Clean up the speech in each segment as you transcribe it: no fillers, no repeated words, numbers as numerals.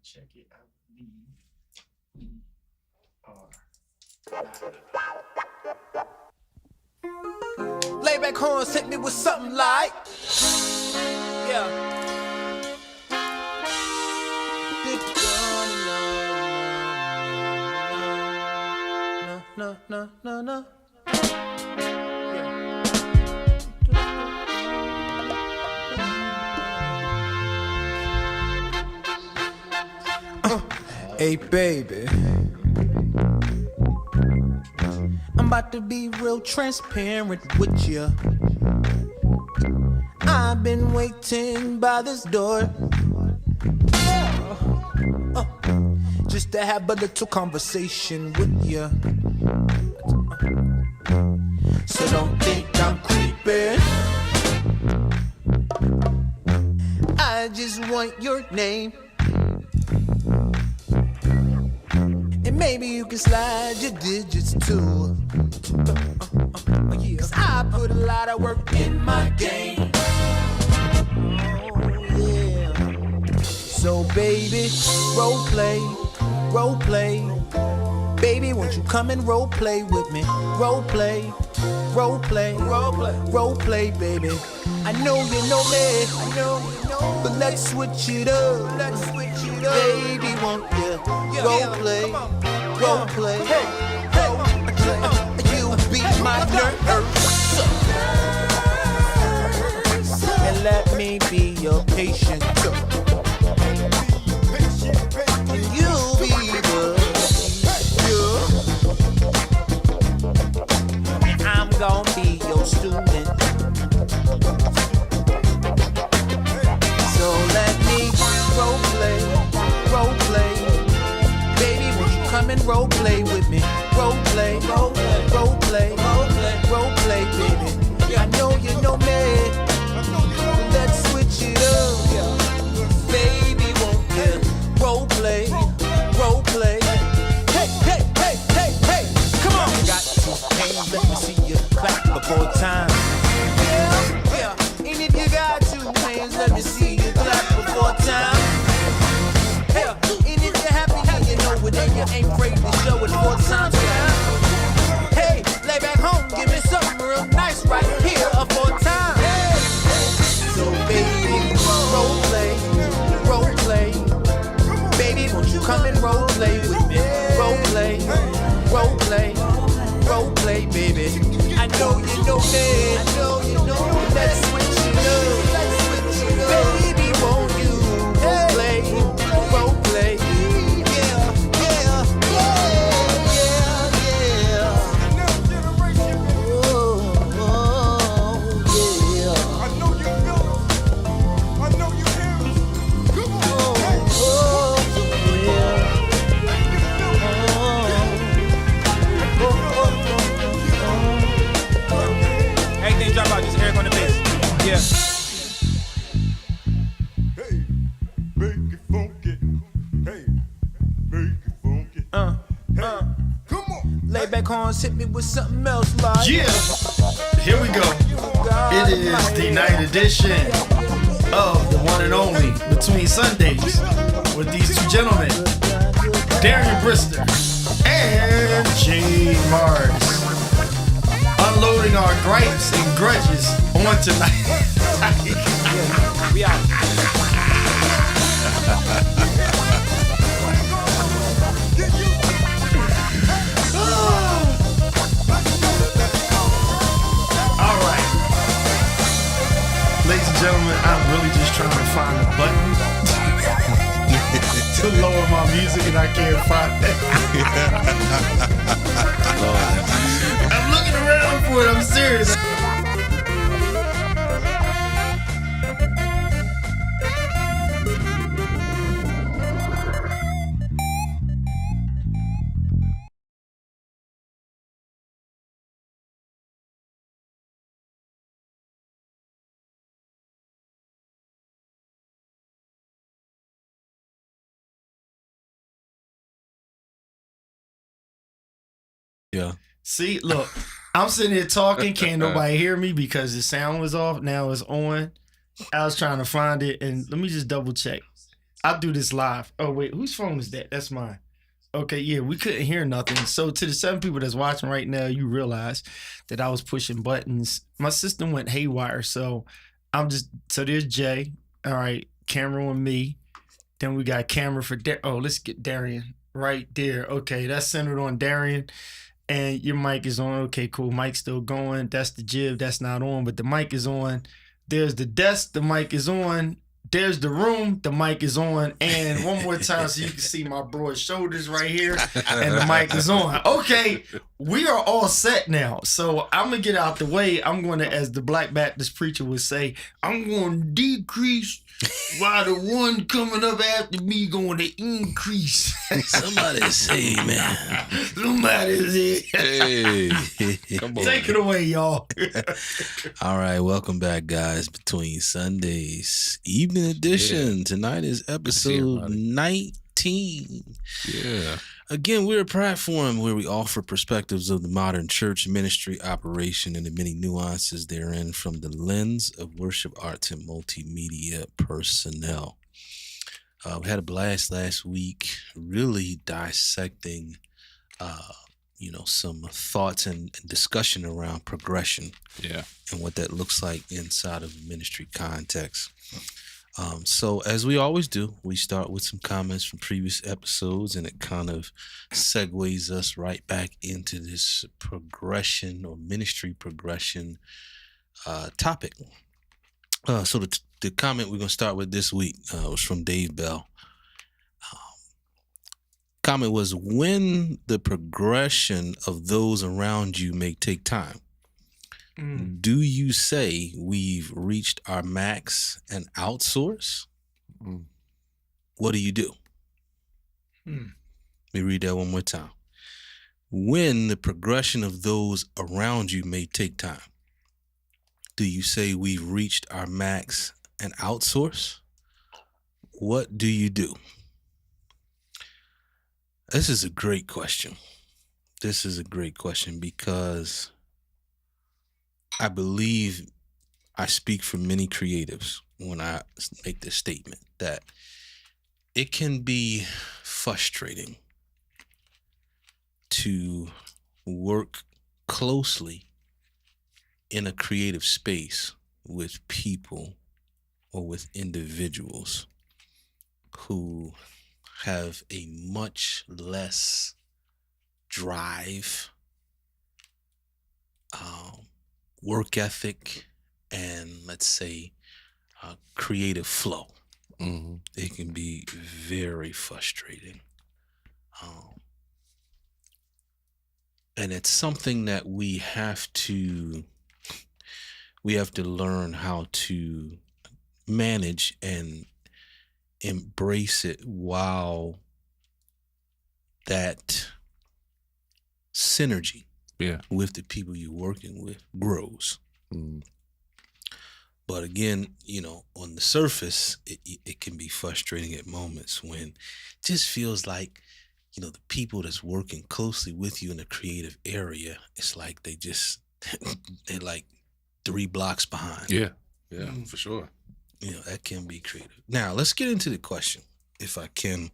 Check it. I believe we are live. Layback horns hit me with something like, yeah. No, no, no, no. Hey baby, I'm about to be real transparent with you. I've been waiting by this door, just to have a little conversation with you. So don't think I'm creeping, I just want your name. And maybe you can slide your digits too. Cause I put a lot of work in my game. Oh yeah. So baby, role play, role play. Baby, won't you come and role play with me? Role play, role play, role play, role play, baby. I know you know me, I know you know, but let's switch it up. Let's switch it up. Baby, won't you role play, role play, role play? You beat my nerves, and let me be your patient. And you be the I'm gonna be your student. So let me role play. Baby, won't you come and role play with me? Role play, role play, role play, role play, baby. I know you know me. Let's switch it up, baby. Won't you role play, role play? Hey, hey, hey, hey, hey, come on. You got two hands, let me see you clap before time. Yeah, and if you got two hands, let me see you clap before time. Yeah, and if you're happy, now you know it, and you ain't afraid to show it 4 times. Hey, lay back home, give me something real nice right here, 4 times. So baby, role play, role play. Baby, won't you come and role play with me? Role play, role play, role play, baby. I know you know me. I know you know. Let's switch it up. Let's switch it up. Baby, won't you role play, role play? Yeah, yeah, yeah, yeah, yeah. Oh, yeah. I know you feel it. I know you hear it. Come on. Everything drop out, just Eric on the bass. Yeah. Hey, make it funky. Hey, make it funky. Hey, come on. Lay back horns hit me with something else like. Yeah, here we go. It is the night edition of the one and only Between Sundays with these two gentlemen, Darian Brister and Jay Mars, unloading our gripes and grudges on tonight. We out. All right, ladies and gentlemen, I'm really just trying to find a button to lower my music, and I can't find it. I'm looking around for it. I'm serious. Yeah. See, look, I'm sitting here talking, can't nobody hear me because the sound was off. Now it's on. I was trying to find it, and let me just double check. I'll do this live. Oh wait, whose phone is that? That's mine. Okay, yeah, we couldn't hear nothing. So to the 7 people that's watching right now, you realize that I was pushing buttons. My system went haywire. So there's Jay. All right, camera on me. Then we got camera for let's get Darian right there. Okay, that's centered on Darian. And your mic is on. Okay, cool. Mic's still going. That's the jib. That's not on, but the mic is on. There's the desk. The mic is on. There's the room. The mic is on. And one more time so you can see my broad shoulders right here. And the mic is on. Okay, we are all set now. So I'm going to get out the way. I'm going to, as the Black Baptist preacher would say, I'm going to decrease while the one coming up after me going to increase. Somebody say, man. Somebody say. Hey. Come on. Take it away, y'all. All right, welcome back, guys. Between Sundays, evening edition. Tonight is episode 19. Yeah. Again, we're a platform where we offer perspectives of the modern church ministry operation and the many nuances therein from the lens of worship arts and multimedia personnel. We had a blast last week, really dissecting, some thoughts and discussion around progression. Yeah. And what that looks like inside of ministry context. So as we always do, we start with some comments from previous episodes, and it kind of segues us right back into this progression or ministry progression topic. So the comment we're going to start with this week was from Dave Bell. Comment was, when the progression of those around you may take time, do you say we've reached our max and outsource? What do you do? Let me read that one more time. When the progression of those around you may take time, do you say we've reached our max and outsource? What do you do? This is a great question. This is a great question because I believe I speak for many creatives when I make this statement that it can be frustrating to work closely in a creative space with people or with individuals who have a much less drive, work ethic, and let's say creative flow. It can be very frustrating. And it's something that we have to learn how to manage and embrace it while that synergy with the people you're working with grows. But again, on the surface, it can be frustrating at moments when it just feels like, the people that's working closely with you in the creative area, it's like they're like 3 blocks behind. Yeah, for sure. That can be creative. Now, let's get into the question, if I can.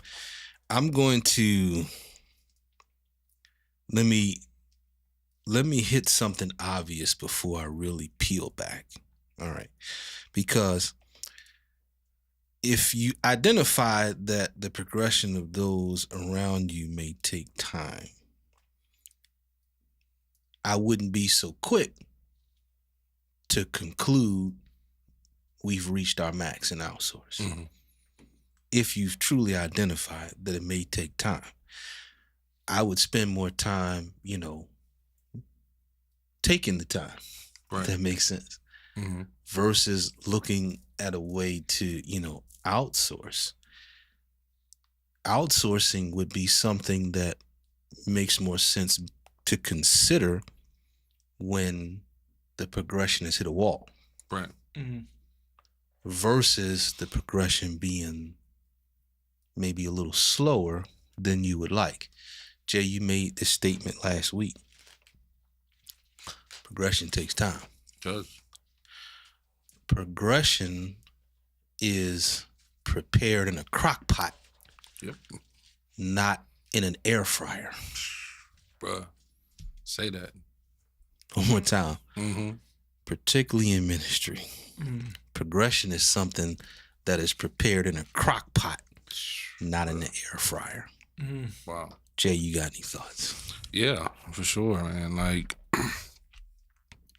I'm going to let me hit something obvious before I really peel back. All right. Because if you identify that the progression of those around you may take time, I wouldn't be so quick to conclude we've reached our max and outsource. If you've truly identified that it may take time, I would spend more time, taking the time. Right. If that makes sense. Versus looking at a way to, outsource. Outsourcing would be something that makes more sense to consider when the progression has hit a wall. Right. Versus the progression being maybe a little slower than you would like. Jay, you made this statement last week. Progression takes time. It does. Progression is prepared in a crock pot, Yep. not in an air fryer. Bruh. Say that. One more time. Mm-hmm. Particularly in ministry, progression is something that is prepared in a crock pot, not in the air fryer. Wow. Jay, you got any thoughts? Yeah, for sure, man. Like,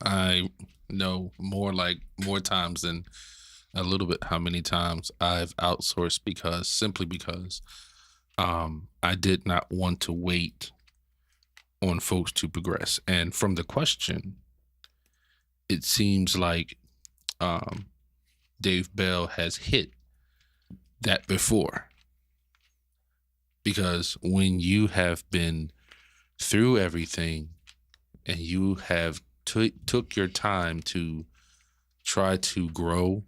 I know more times than a little bit how many times I've outsourced simply because I did not want to wait on folks to progress. And from the question, it seems like Dave Bell has hit that before. Because when you have been through everything and you have took your time to try to grow,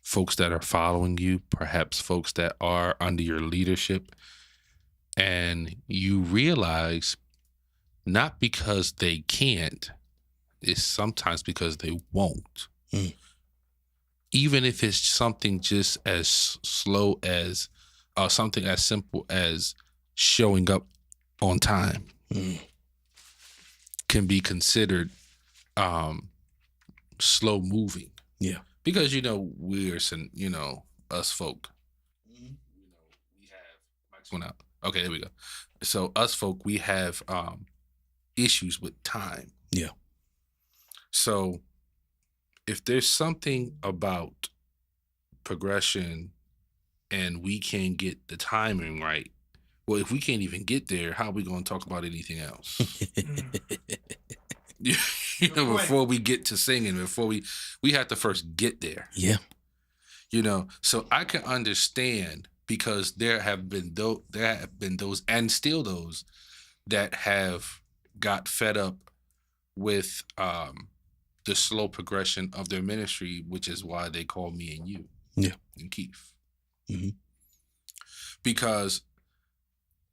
folks that are following you, perhaps folks that are under your leadership, and you realize not because they can't, it's sometimes because they won't. Even if it's something just as slow as something as simple as showing up on time can be considered slow moving. Yeah. Because, we're some, us folk. We have Mike's went out. Okay, there we go. So us folk, we have issues with time. Yeah. So if there's something about progression and we can't get the timing right, well, if we can't even get there, how are we going to talk about anything else? Before we get to singing, before we have to first get there. Yeah. So I can understand, because there have been those and still those that have got fed up with the slow progression of their ministry, which is why they call me and you. Yeah. And Keith. Mm-hmm. Because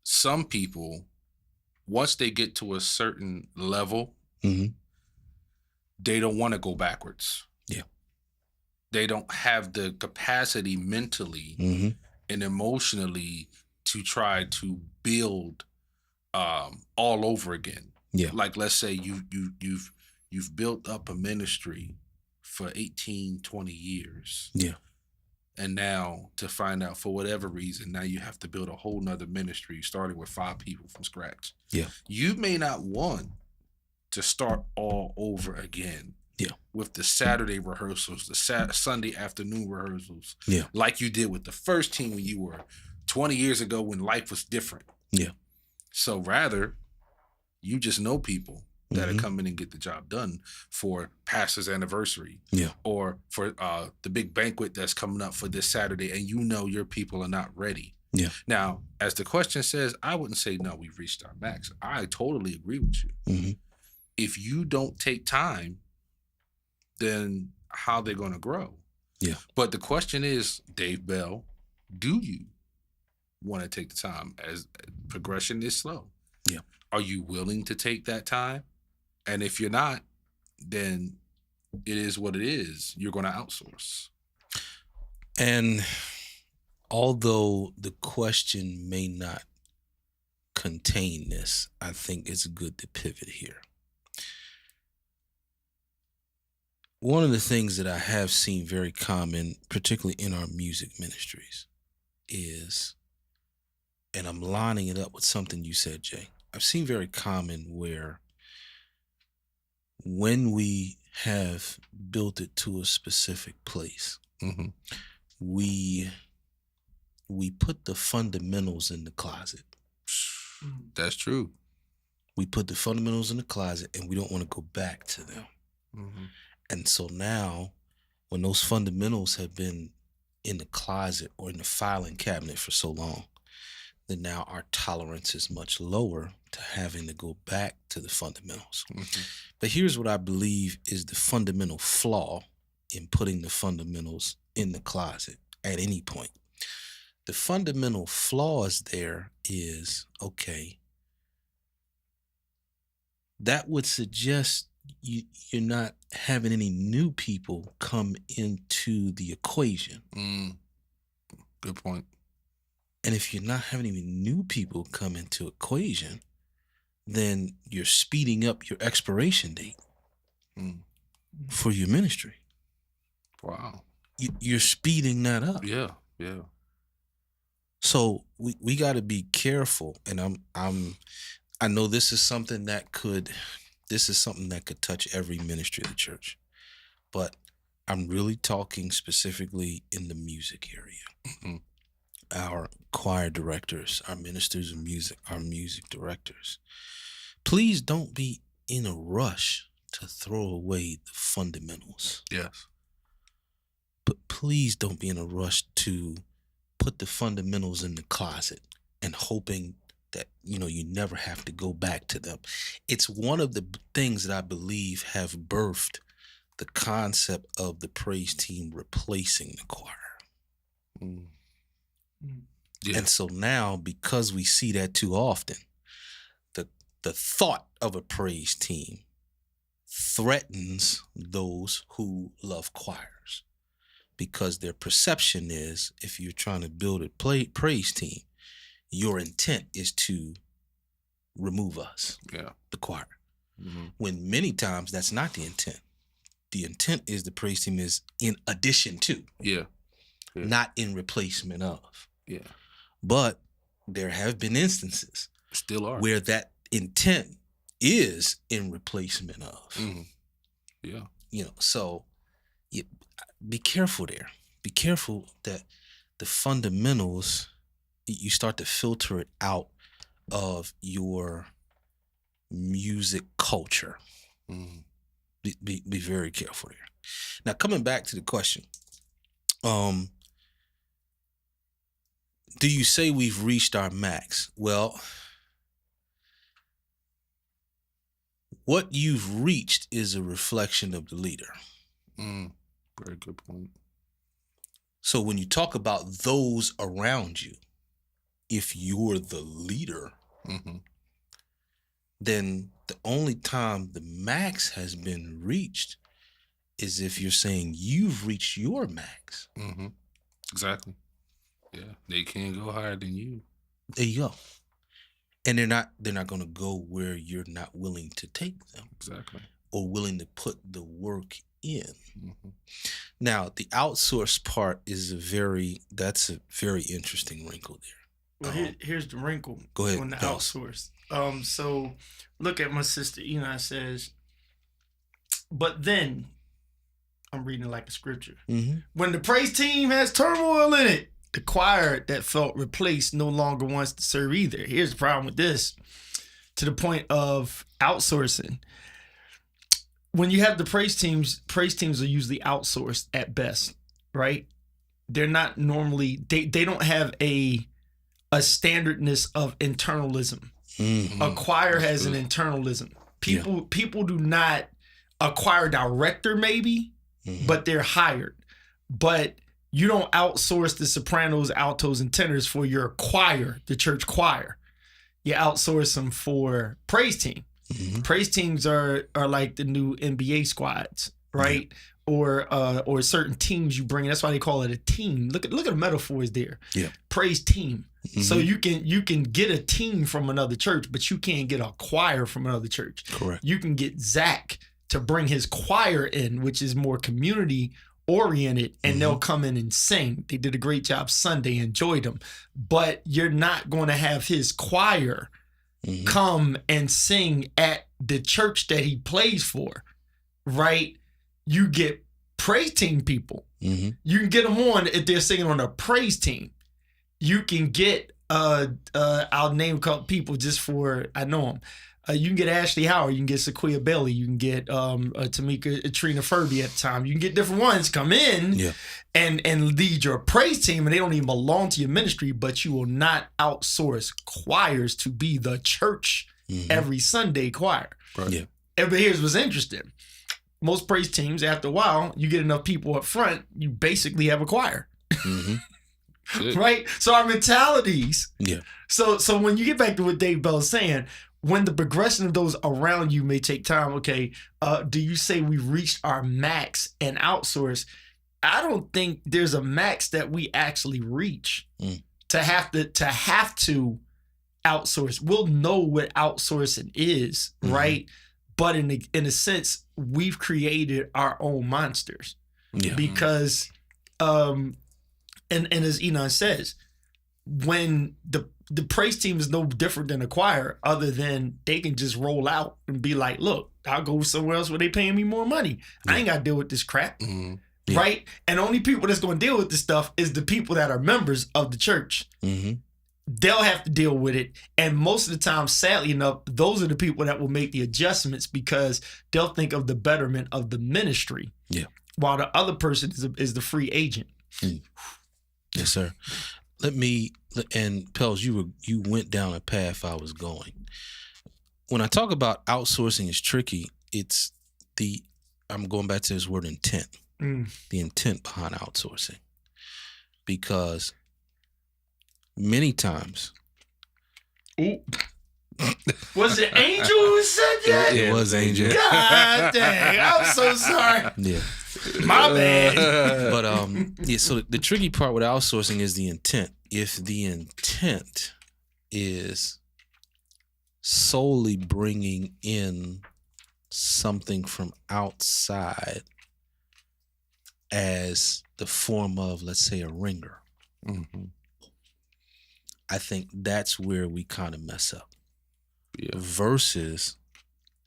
some people, once they get to a certain level, they don't want to go backwards. Yeah. They don't have the capacity mentally and emotionally to try to build all over again. Yeah. Like, let's say you've built up a ministry for 18, 20 years. Yeah. And now to find out, for whatever reason, now you have to build a whole nother ministry starting with 5 people from scratch. Yeah. You may not want to start all over again. Yeah. With the Saturday rehearsals, the Sunday afternoon rehearsals. Yeah. Like you did with the first team when you were 20 years ago when life was different. Yeah. So rather, you just know people that'll come in and get the job done for pastor's anniversary. Yeah. Or for the big banquet that's coming up for this Saturday, and your people are not ready. Yeah. Now, as the question says, I wouldn't say, no, we've reached our max. I totally agree with you. If you don't take time, then how are they going to grow? Yeah. But the question is, Dave Bell, do you want to take the time? As progression is slow. Yeah. Are you willing to take that time? And if you're not, then it is what it is. You're going to outsource. And although the question may not contain this, I think it's good to pivot here. One of the things that I have seen very common, particularly in our music ministries, is, and I'm lining it up with something you said, Jay, I've seen very common where when we have built it to a specific place, we put the fundamentals in the closet. That's true. We put the fundamentals in the closet and we don't want to go back to them. And so now, when those fundamentals have been in the closet or in the filing cabinet for so long, then now our tolerance is much lower to having to go back to the fundamentals. But here's what I believe is the fundamental flaw in putting the fundamentals in the closet at any point. The fundamental flaws there is, okay, that would suggest you're not having any new people come into the equation. Good point. And if you're not having any new people come into equation, then you're speeding up your expiration date for your ministry. Wow. You're speeding that up. Yeah. Yeah. So we got to be careful. And I know this is something that could touch every ministry of the church, but I'm really talking specifically in the music area. Our choir directors, our ministers of music, our music directors. Please don't be in a rush to throw away the fundamentals. Yes. But please don't be in a rush to put the fundamentals in the closet and hoping that, you never have to go back to them. It's one of the things that I believe have birthed the concept of the praise team replacing the choir. Yeah. And so now, because we see that too often, the thought of a praise team threatens those who love choirs, because their perception is, if you're trying to build a praise team, your intent is to remove us, the choir. When many times that's not the intent. The intent is the praise team is in addition to, not in replacement of. Yeah. But there have been instances still are where that intent is in replacement of. Yeah. So be careful there. Be careful that the fundamentals, you start to filter it out of your music culture. Be very careful there. Now, coming back to the question, do you say we've reached our max? Well, what you've reached is a reflection of the leader. Very good point. So when you talk about those around you, if you're the leader, then the only time the max has been reached is if you're saying you've reached your max. Exactly. Yeah, they can't go higher than you. There you go. And they're not going to go where you're not willing to take them. Exactly. Or willing to put the work in. Now, the outsource part is that's a very interesting wrinkle there. Well, here's the wrinkle. Go ahead. On the outsource. So look at my sister Ina says, but then, I'm reading it like a scripture. When the praise team has turmoil in it, the choir that felt replaced no longer wants to serve either. Here's the problem with this, to the point of outsourcing. When you have the praise teams are usually outsourced at best, right? They're not normally, they don't have a standardness of internalism. A choir has an internalism. People do not, a choir director maybe, but they're hired. But you don't outsource the sopranos, altos, and tenors for your choir, the church choir. You outsource them for praise team. Praise teams are like the new NBA squads, right? Or certain teams you bring. That's why they call it a team. Look at the metaphors there. Praise team. So you can get a team from another church, but you can't get a choir from another church. Correct. You can get Zach to bring his choir in, which is more community oriented, and they'll come in and sing. They did a great job Sunday, enjoyed them. But you're not going to have his choir come and sing at the church that he plays for, right? You get praise team people. You can get them on if they're singing on a praise team. You can get, I'll name a couple people just for, I know them. You can get Ashley Howard. You can get Sequia Bailey. You can get Tamika Trina Furby at the time. You can get different ones come in and lead your praise team, and they don't even belong to your ministry, but you will not outsource choirs to be the church every Sunday choir. Right. But here's what's interesting. Most praise teams, after a while, you get enough people up front, you basically have a choir. Right? So our mentalities. So when you get back to what Dave Bell's saying, when the progression of those around you may take time, okay, do you say we reached our max and outsource? I don't think there's a max that we actually reach to have to outsource. We'll know what outsourcing is, right? But in a sense, we've created our own monsters because, and as Enon says, when the praise team is no different than a choir, other than they can just roll out and be like, look, I'll go somewhere else where they paying me more money. I ain't got to deal with this crap. Right? And only people that's going to deal with this stuff is the people that are members of the church. They'll have to deal with it. And most of the time, sadly enough, those are the people that will make the adjustments because they'll think of the betterment of the ministry. Yeah. While the other person is the free agent. Yes, sir. And Pels, you went down a path I was going. When I talk about outsourcing is tricky, I'm going back to this word intent. The intent behind outsourcing. Because many times. Was it Angel who said that? It was Angel. God dang, I'm so sorry. Yeah. My bad. But so the tricky part with outsourcing is the intent. If the intent is solely bringing in something from outside as the form of, let's say, a ringer, I think that's where we kind of mess up. Versus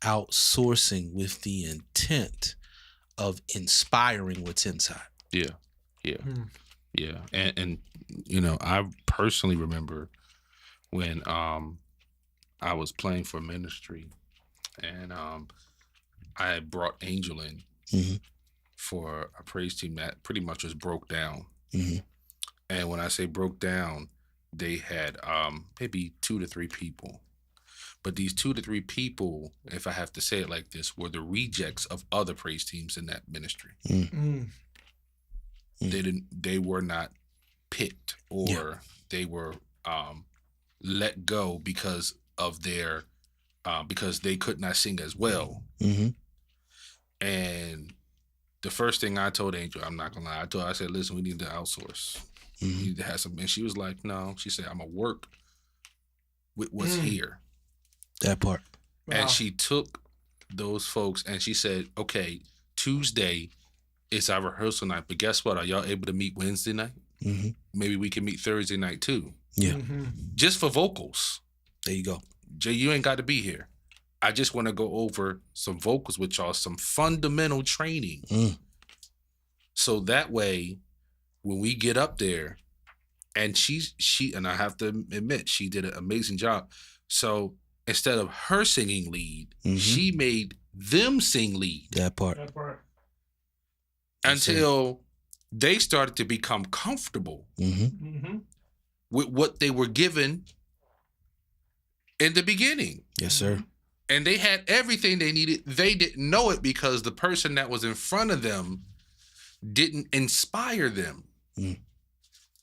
outsourcing with the intent of inspiring what's inside. And you know, I personally remember when I was playing for ministry, and I had brought Angel in for a praise team that pretty much just broke down. And when I say broke down, they had maybe 2 to 3 people. But these 2 to 3 people, if I have to say it like this, were the rejects of other praise teams in that ministry. They were not picked, or they were let go because of their because they could not sing as well. And the first thing I told Angel, I'm not gonna lie, I said, listen, we need to outsource. We need to have some. And she was like, no. She said, I'm gonna work with what's here. That part. Wow. And she took those folks and she said, okay, Tuesday is our rehearsal night, but guess what? Are y'all able to meet Wednesday night? Maybe we can meet Thursday night too. Yeah. Just for vocals. There you go. Jay, you ain't got to be here. I just want to go over some vocals with y'all, some fundamental training. So that way, when we get up there, and she and I have to admit, she did an amazing job. So instead of her singing lead, she made them sing lead. That part. Until they started to become comfortable with what they were given in the beginning. Yes, sir. And they had everything they needed. They didn't know it because the person that was in front of them didn't inspire them.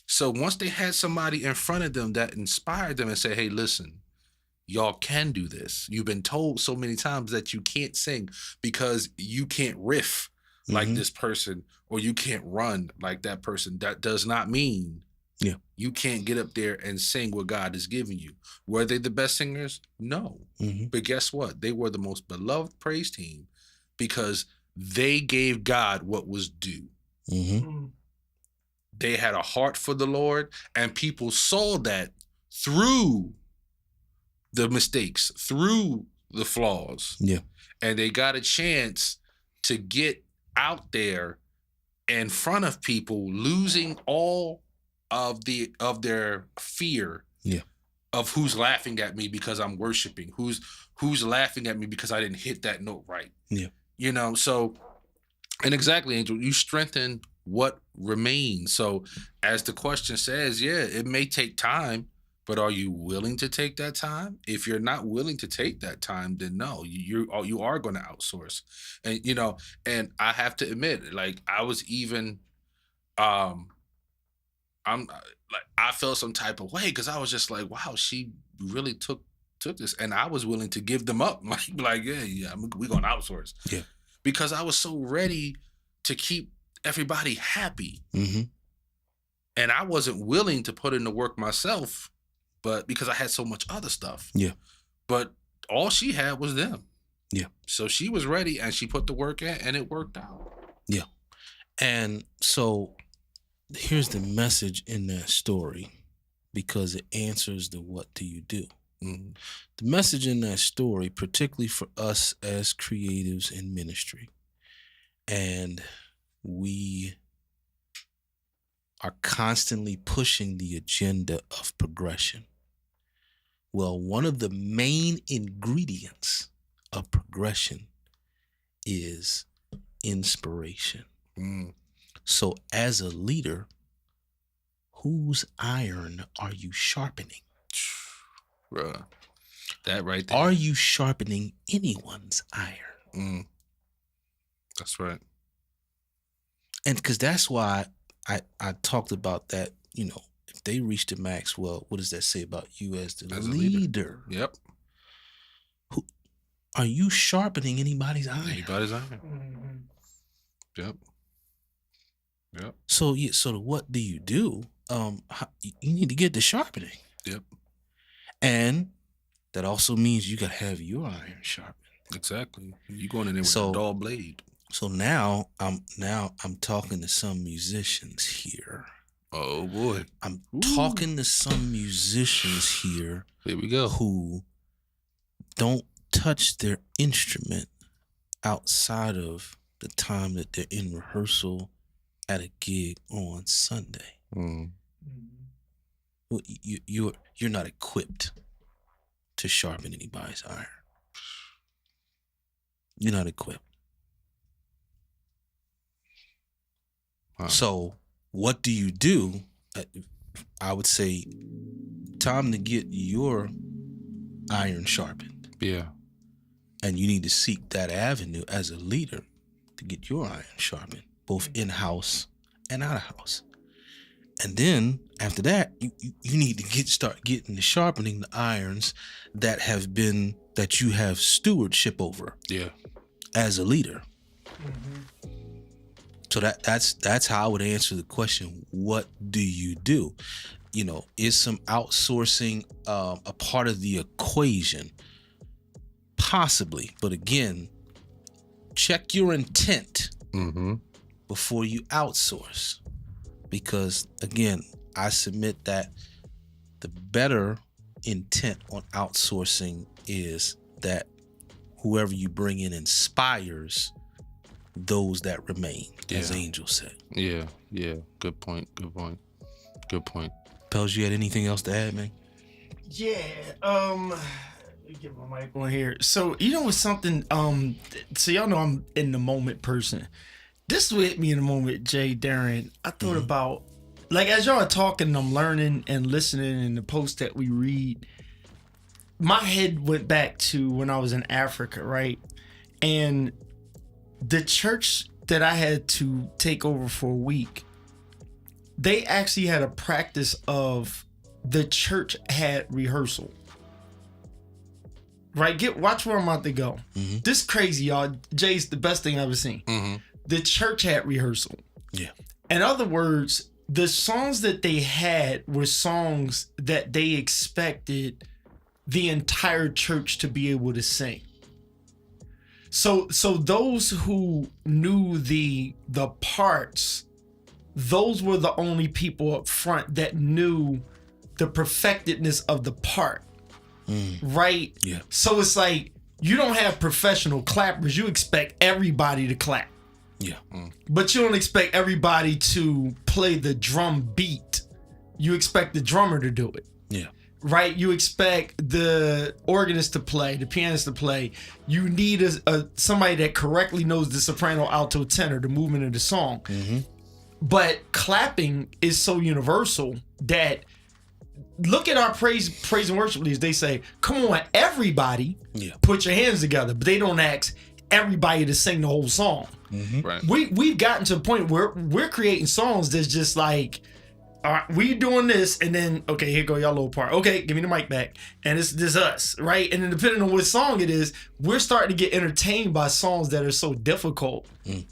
So once they had somebody in front of them that inspired them and said, hey, listen, y'all can do this. You've been told so many times that you can't sing because you can't riff like this person, or you can't run like that person. That does not mean you can't get up there and sing what God has given you. Were they the best singers? No. But guess what? They were the most beloved praise team because they gave God what was due. They had a heart for the Lord, and people saw that through the mistakes, through the flaws. And they got a chance to get out there in front of people, losing all of their fear of who's laughing at me because I'm worshiping, who's laughing at me because I didn't hit that note right. You know, so, and exactly, Angel, you strengthen what remains. So as the question says, it may take time, but are you willing to take that time? If you're not willing to take that time, then no, you are going to outsource. And, you know, and I have to admit, like, I was even, I felt some type of way because I was just like, wow, she really took took this, and I was willing to give them up. Like, yeah, we're gonna outsource. Yeah. Because I was so ready to keep everybody happy, Mm-hmm. and I wasn't willing to put in the work myself, but because I had so much other stuff. Yeah. But all she had was them. Yeah. So she was ready, and she put the work in, and it worked out. Yeah. And so here's the message in that story, because it answers the what do you do. Mhm. The message in that story, particularly for us as creatives in ministry, and we are constantly pushing the agenda of progression. Well, one of the main ingredients of progression is inspiration. Mm. So as a leader, whose iron are you sharpening? Bruh. That right there. Are you sharpening anyone's iron? Mm. That's right. And because that's why I talked about that, if they reach the max, well, what does that say about you as the As a leader. leader? Yep. Are you sharpening anybody's iron? Anybody's iron. Yep. Yep. So what do? You need to get the sharpening. Yep. And that also means you got to have your iron sharpened. Exactly. You going in there with So- a dull blade. So now I'm talking to some musicians here. Oh boy. I'm talking to some musicians here Here we go. who don't touch their instrument outside of the time that they're in rehearsal at a gig on Sunday. Mm. Well, you're not equipped to sharpen anybody's iron. You're not equipped. Wow. So what do you do? I would say time to get your iron sharpened. Yeah. And you need to seek that avenue as a leader to get your iron sharpened, both in-house and out-of-house. And then after that, you need to start getting to sharpening the irons that you have stewardship over Yeah. as a leader. So that's how I would answer the question, what do you do? Is some outsourcing a part of the equation? Possibly, but again, check your intent Mm-hmm. before you outsource. Because again, I submit that the better intent on outsourcing is that whoever you bring in inspires those that remain, as Yeah. Angel said. Yeah. Yeah. Good point. Good point. Good point. Pels, you had anything else to add, man? Yeah. Let me get my mic on here. So it's something. So y'all know I'm in the moment person. This hit me in the moment, Jay, Darren. I thought about, like, as y'all are talking, I'm learning and listening, and the posts that we read. My head went back to when I was in Africa, right? And the church that I had to take over for a week, they actually had a practice of the church had rehearsal. Right? Watch where I'm about to go. Mhm. This crazy, y'all. Jay's the best thing I've ever seen. Mm-hmm. The church had rehearsal. Yeah. In other words, the songs that they had were songs that they expected the entire church to be able to sing. So those who knew the parts, those were the only people up front that knew the perfectedness of the part. Right? Yeah. So it's like, you don't have professional clappers. You expect everybody to clap. Yeah. But you don't expect everybody to play the drum beat. You expect the drummer to do it. Yeah. Right? You expect the organist to play, the pianist to play. You need somebody that correctly knows the soprano, alto, tenor, the movement of the song. But clapping is so universal that, look at our praise and worship leaders. They say, come on, everybody, Yeah. put your hands together. But they don't ask everybody to sing the whole song. Right. We've gotten to a point where we're creating songs that's just like, all right, we doing this, and then okay, here go y'all little part. Okay, give me the mic back, and it's this us, right? And then depending on what song it is, we're starting to get entertained by songs that are so difficult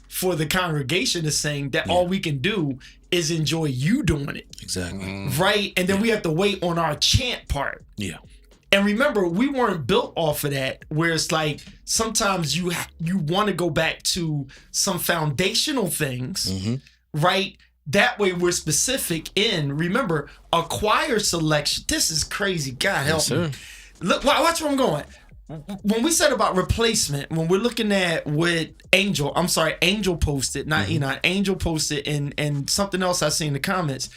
for the congregation to sing that all we can do is enjoy you doing it, Exactly. right? And then we have to wait on our chant part. Yeah. And remember, we weren't built off of that, where it's like sometimes you want to go back to some foundational things, right? That way we're specific in, remember, a choir selection. This is crazy. God help me. Look, watch where I'm going. When we said about replacement, when we're looking at what Angel posted, not Enoch, Angel posted and something else I see in the comments,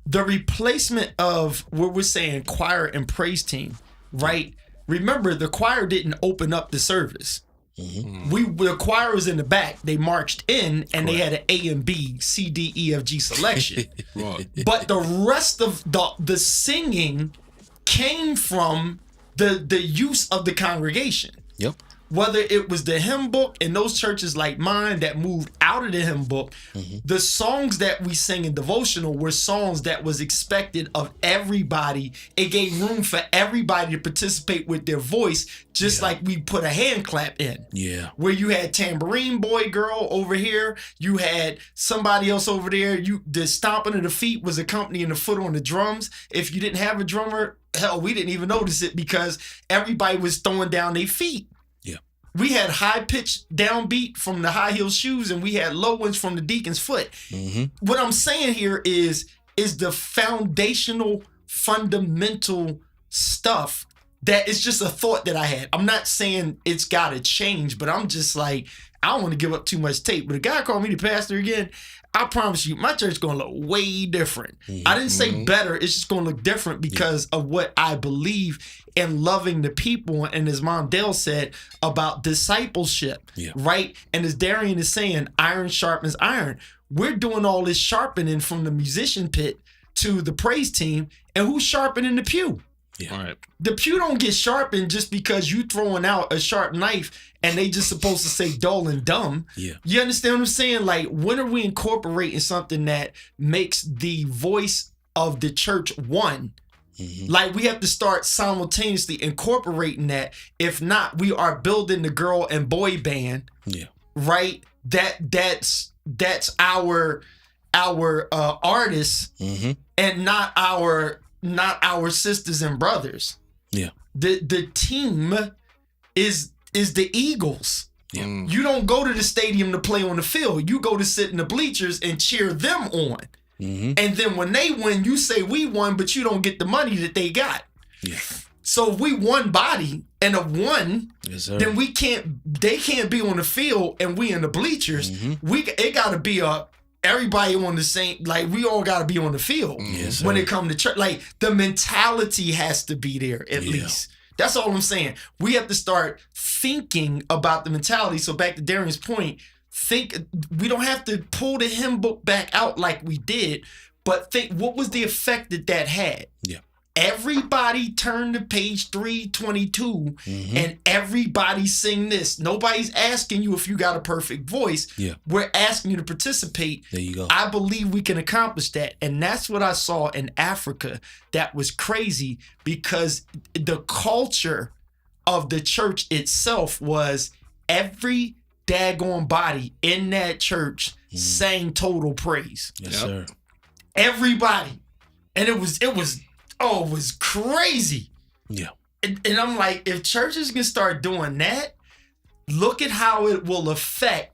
the replacement of what we're saying choir and praise team, right? Remember, the choir didn't open up the service. The choir was in the back. They marched in and they had an A and B, C, D, E, F, G selection. Right. But the rest of the singing came from the use of the congregation. Yep. Whether it was the hymn book in those churches like mine that moved out of the hymn book, the songs that we sing in devotional were songs that was expected of everybody. It gave room for everybody to participate with their voice, just like we put a hand clap in. Yeah. Where you had tambourine boy girl over here, you had somebody else over there. The stomping of the feet was accompanying the foot on the drums. If you didn't have a drummer, hell, we didn't even notice it because everybody was throwing down their feet. We had high-pitched downbeat from the high heel shoes, and we had low ones from the deacon's foot. What I'm saying here is the foundational, fundamental stuff that is just a thought that I had. I'm not saying it's got to change, but I'm just like, I don't want to give up too much tape. But a guy called me the pastor again. I promise you, my church is going to look way different. I didn't say better. It's just going to look different because of what I believe in loving the people. And as Mom Dale said about discipleship, right? And as Darian is saying, iron sharpens iron. We're doing all this sharpening from the musician pit to the praise team. And who's sharpening the pew? Right. The pew don't get sharpened just because you throwing out a sharp knife and they just supposed to say dull and dumb. Yeah. You understand what I'm saying? Like, when are we incorporating something that makes the voice of the church one? Like, we have to start simultaneously incorporating that. If not, we are building the girl and boy band. Yeah. Right? That's our artists and not our sisters and brothers. Yeah. The team is the Eagles. Yeah. You don't go to the stadium to play on the field. You go to sit in the bleachers and cheer them on. And then when they win, you say we won, but you don't get the money that they got. Yeah. So if we one body and of one, then they can't be on the field and we in the bleachers. It gotta be everybody on the same, like, we all got to be on the field when it comes to church. Like, the mentality has to be there at least. That's all I'm saying. We have to start thinking about the mentality. So back to Darian's point, we don't have to pull the hymn book back out like we did, but think, what was the effect that had? Yeah. Everybody turned to page 322 and everybody sing this. Nobody's asking you if you got a perfect voice. Yeah. We're asking you to participate. There you go. I believe we can accomplish that. And that's what I saw in Africa that was crazy, because the culture of the church itself was every daggone body in that church sang total praise. Yes, sir. Everybody. And it was crazy. Yeah. And I'm like, if churches can start doing that, look at how it will affect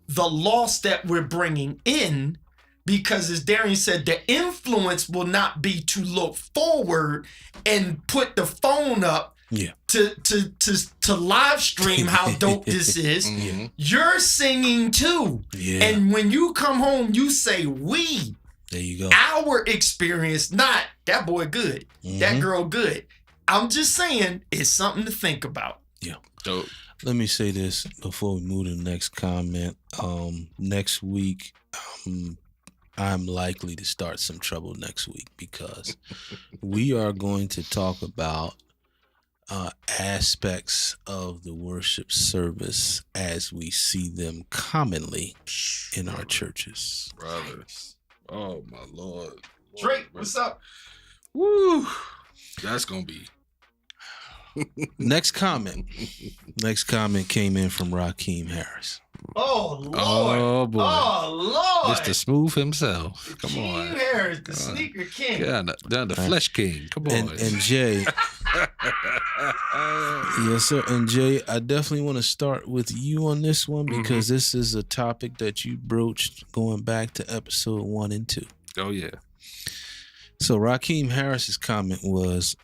the loss that we're bringing in. Because as Darian said, the influence will not be to look forward and put the phone up to live stream how dope this is. You're singing too. Yeah. And when you come home, you say we. There you go. Our experience, not that boy good, that girl good. I'm just saying, it's something to think about. Yeah. Dope. Let me say this before we move to the next comment. Next week, I'm likely to start some trouble next week, because we are going to talk about aspects of the worship service as we see them commonly in our churches. Brothers. Oh, my Lord. What's up? Woo. That's gonna be. Next comment. Next comment came in from Raheem Harris. Oh Lord! Oh, boy. Oh Lord! Mr. Smooth himself. Come King on. Harris, the sneaker king. Yeah, the Flesh King. Come on. And Jay, yes, sir. And Jay, I definitely want to start with you on this one because this is a topic that you broached going back to episode 1 and 2. Oh yeah. So Raheem Harris's comment was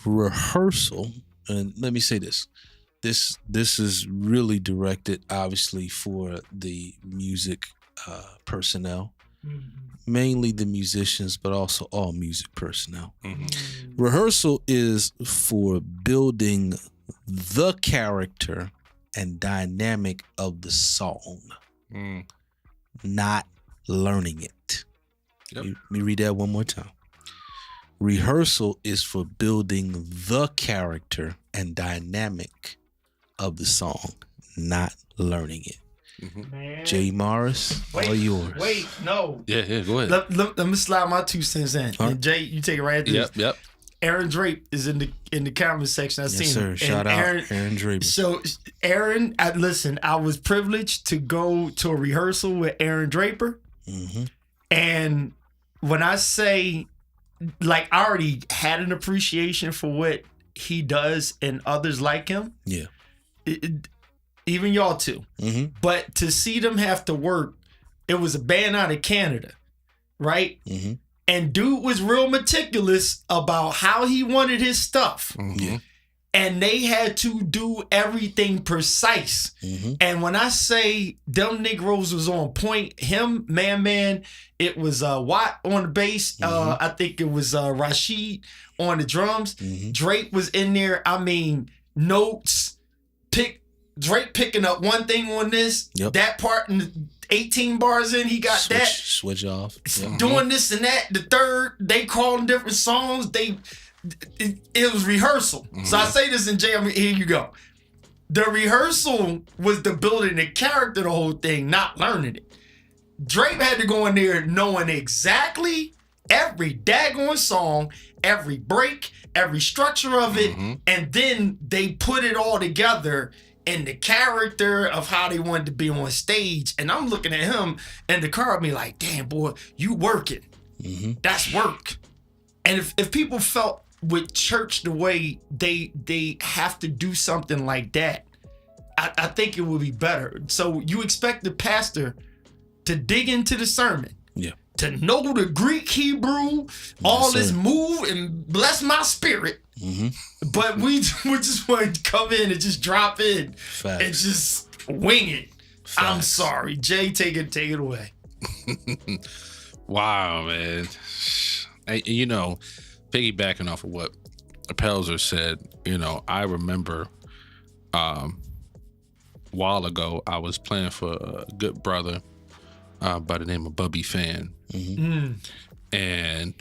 rehearsal, and let me say this. This is really directed, obviously, for the music personnel, mainly the musicians, but also all music personnel. Rehearsal is for building the character and dynamic of the song, not learning it. Yep. Let me read that one more time. Rehearsal is for building the character and dynamic of the song, not learning it. Man. Jay Morris, all yours. Wait, no. Yeah, go ahead. Let me slide my 2 cents in. Huh? And Jay, you take it right after this. Yep. Aaron Drape is in the comment section. I've Yes, seen sir. him. Shout And out Aaron Draper. So Aaron, listen, I was privileged to go to a rehearsal with Aaron Draper. Mm-hmm. And when I say, like, I already had an appreciation for what he does and others like him. Yeah. Even y'all too. Mm-hmm. But to see them have to work, it was a band out of Canada, right? Mm-hmm. And dude was real meticulous about how he wanted his stuff. Yeah. And they had to do everything precise. Mm-hmm. And when I say them Negroes was on point, him, Man, it was Watt on the bass. I think it was Rashid on the drums. Mm-hmm. Drake was in there. I mean, notes, Drake picking up one thing on this, Yep. that part, and 18 bars in, he got that. Switch off. Yep. Doing this and that. The third, they calling different songs. It was rehearsal. So I say this in Jay, here you go. The rehearsal was the building the character, the whole thing, not learning it. Drake had to go in there knowing exactly every daggone song, every break, every structure of it, and then they put it all together in the character of how they wanted to be on stage. And I'm looking at him and the car, me like, damn, boy, you working. That's work. And if people felt with church the way they have to do something like that, I think it would be better. So you expect the pastor to dig into the sermon, to know the Greek, Hebrew, all this move and bless my spirit. But we just want to come in and just drop in and just wing it. I'm sorry, Jay, take it away. Wow, man. And, you know, piggybacking off of what Pelzer said, you know, I remember a while ago I was playing for a good brother by the name of Bubby Fan. And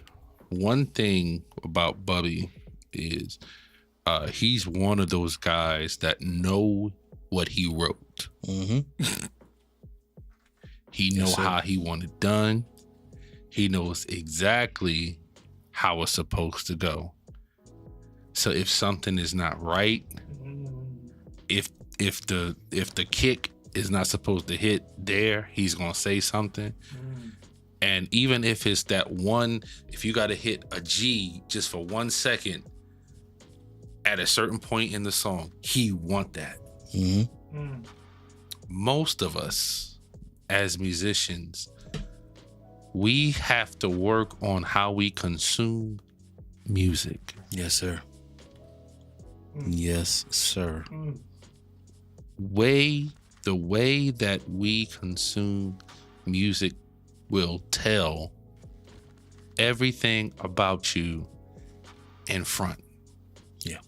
one thing about Bubby is he's one of those guys that know what he wrote. He know how he want it done. He knows exactly how it's supposed to go. So if something is not right, if the kick is not supposed to hit there, he's gonna say something. And even if it's that one, if you gotta hit a G just for 1 second at a certain point in the song, he want that. Most of us as musicians, we have to work on how we consume music. Yes, sir. Yes, sir. The way that we consume music will tell everything about you in front. Yeah.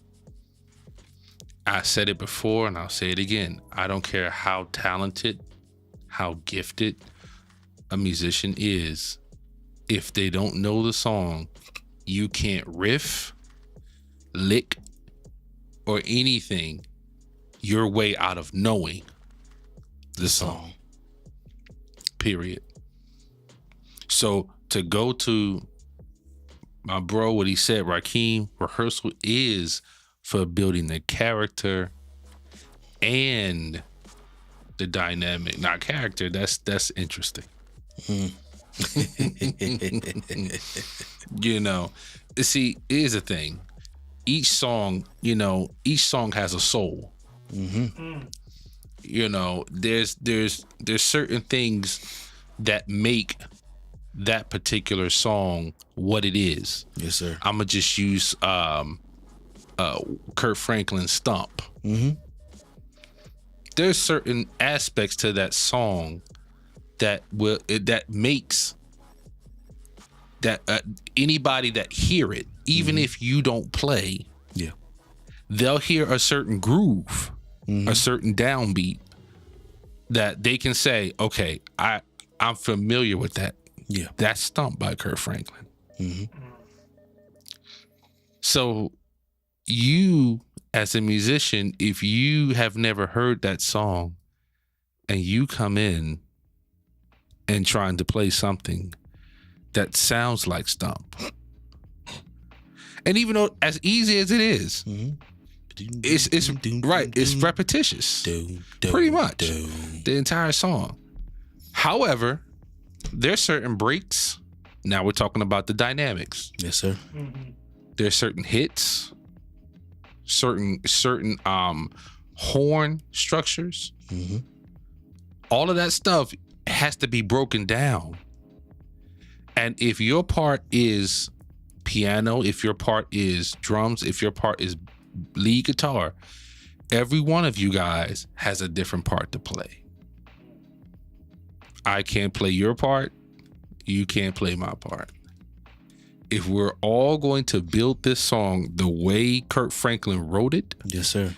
I said it before and I'll say it again. I don't care how talented, how gifted a musician is. If they don't know the song, you can't riff, lick, or anything your way out of knowing the song. Period. So to go to my bro, what he said, Rakeem, rehearsal is for building the character and the dynamic. Not character. That's interesting. You know, see, here's the thing. Each song has a soul. You know, there's certain things that make that particular song what it is. Yes, sir. I'm gonna just use Kurt Franklin's Stomp. There's certain aspects to that song that makes that anybody that hear it, even if you don't play, Yeah. they'll hear a certain groove, a certain downbeat that they can say, okay, I'm familiar with that. Yeah. That's Stomp by Kurt Franklin. So you, as a musician, if you have never heard that song and you come in and trying to play something that sounds like Stomp, and even though as easy as it is, it's right, it's repetitious, pretty much the entire song. However, there's certain breaks. Now we're talking about the dynamics. Yes, sir. There's certain hits, certain horn structures. All of that stuff has to be broken down. And if your part is piano, if your part is drums, if your part is lead guitar, every one of you guys has a different part to play. I can't play your part. You can't play my part. If we're all going to build this song the way Kurt Franklin wrote it, Yes, sir.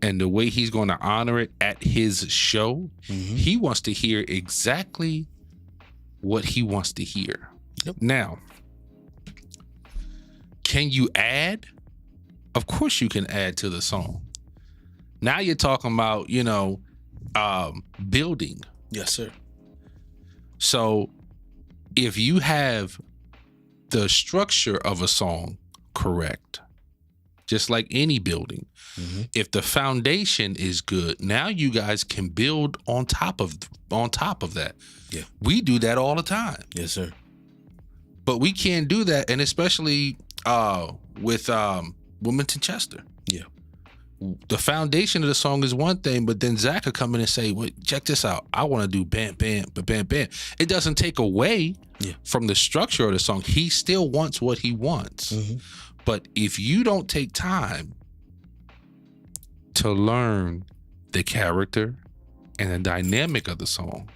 and the way he's going to honor it at his show, he wants to hear exactly what he wants to hear. Yep. Now, can you add? Of course you can add to the song. Now you're talking about, building. Yes, sir. So if you have the structure of a song correct, just like any building, if the foundation is good, now you guys can build on top of that. Yeah. We do that all the time, Yes, sir. but we can't do that, and especially with Wilmington Chester. Yeah. The foundation of the song is one thing, but then Zach could come in and say, "Well, check this out. I want to do bam, bam, ba bam, bam." It doesn't take away from the structure of the song. He still wants what he wants. But if you don't take time to learn the character and the dynamic of the song,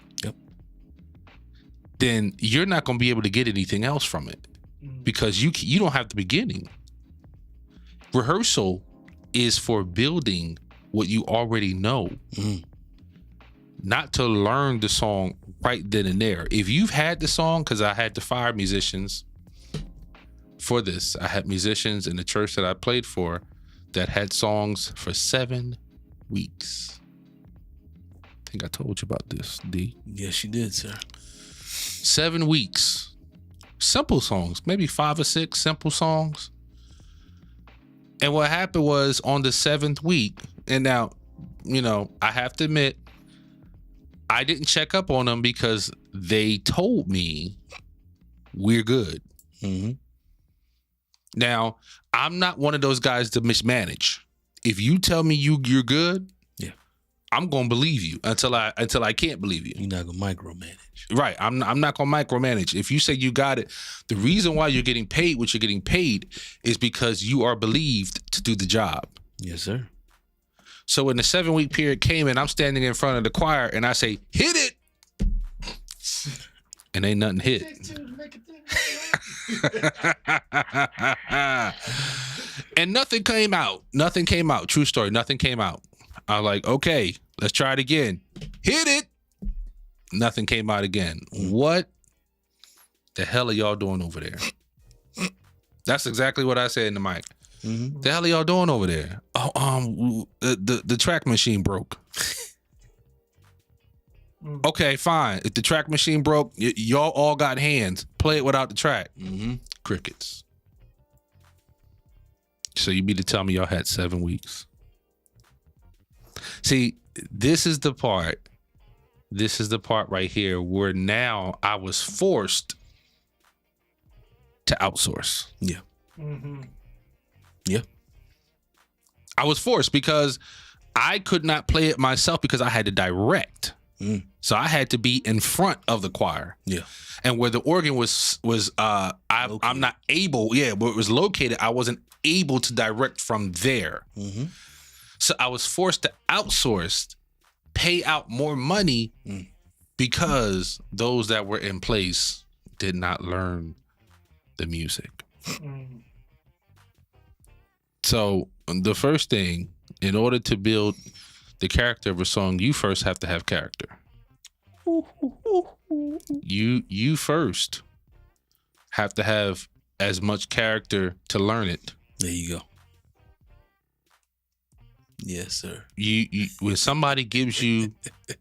then you're not going to be able to get anything else from it, because you don't have the beginning. Rehearsal is for building what you already know, not to learn the song right then and there. If you've had the song, because I had to fire musicians for this. I had musicians in the church that I played for that had songs for 7 weeks. I think I told you about this, D. Yes, you did, sir. 7 weeks. Simple songs, maybe 5 or 6 simple songs. And what happened was, on the 7th week, and now, I have to admit, I didn't check up on them because they told me we're good. Now, I'm not one of those guys to mismanage. If you tell me you're good, I'm gonna believe you until I can't believe you. You're not gonna micromanage. Right. I'm not gonna micromanage. If you say you got it, the reason why you're getting paid what you're getting paid is because you are believed to do the job. Yes, sir. So when the 7-week period came and I'm standing in front of the choir and I say, "Hit it," and ain't nothing hit. And nothing came out. Nothing came out. True story. Nothing came out. I'm like, okay, let's try it again. Hit it. Nothing came out again. What the hell are y'all doing over there? That's exactly what I said in the mic. The hell are y'all doing over there? Oh, the track machine broke. Okay, fine. If the track machine broke, y'all all got hands. Play it without the track. Crickets. So you mean to tell me y'all had 7 weeks? See, this is the part. This is the part right here where now I was forced to outsource. Yeah. Mm-hmm. Yeah. I was forced because I could not play it myself because I had to direct. Mm. So I had to be in front of the choir. Yeah. And where the organ was I'm not able, where it was located, I wasn't able to direct from there. Mm-hmm. So I was forced to outsource, pay out more money because those that were in place did not learn the music. Mm. So the first thing, in order to build the character of a song, you first have to have character. You first have to have as much character to learn it. There you go. Yes, sir. You when somebody gives you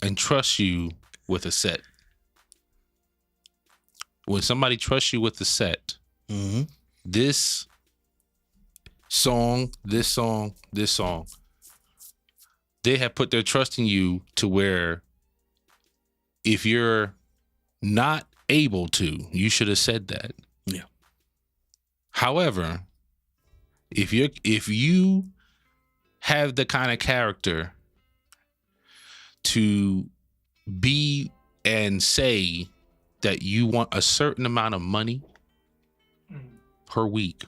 and trusts you with a set. When somebody trusts you with the set, Mm-hmm. this song, they have put their trust in you to where if you're not able to, you should have said that. Yeah. However, if you have the kind of character to be and say that you want a certain amount of money per week,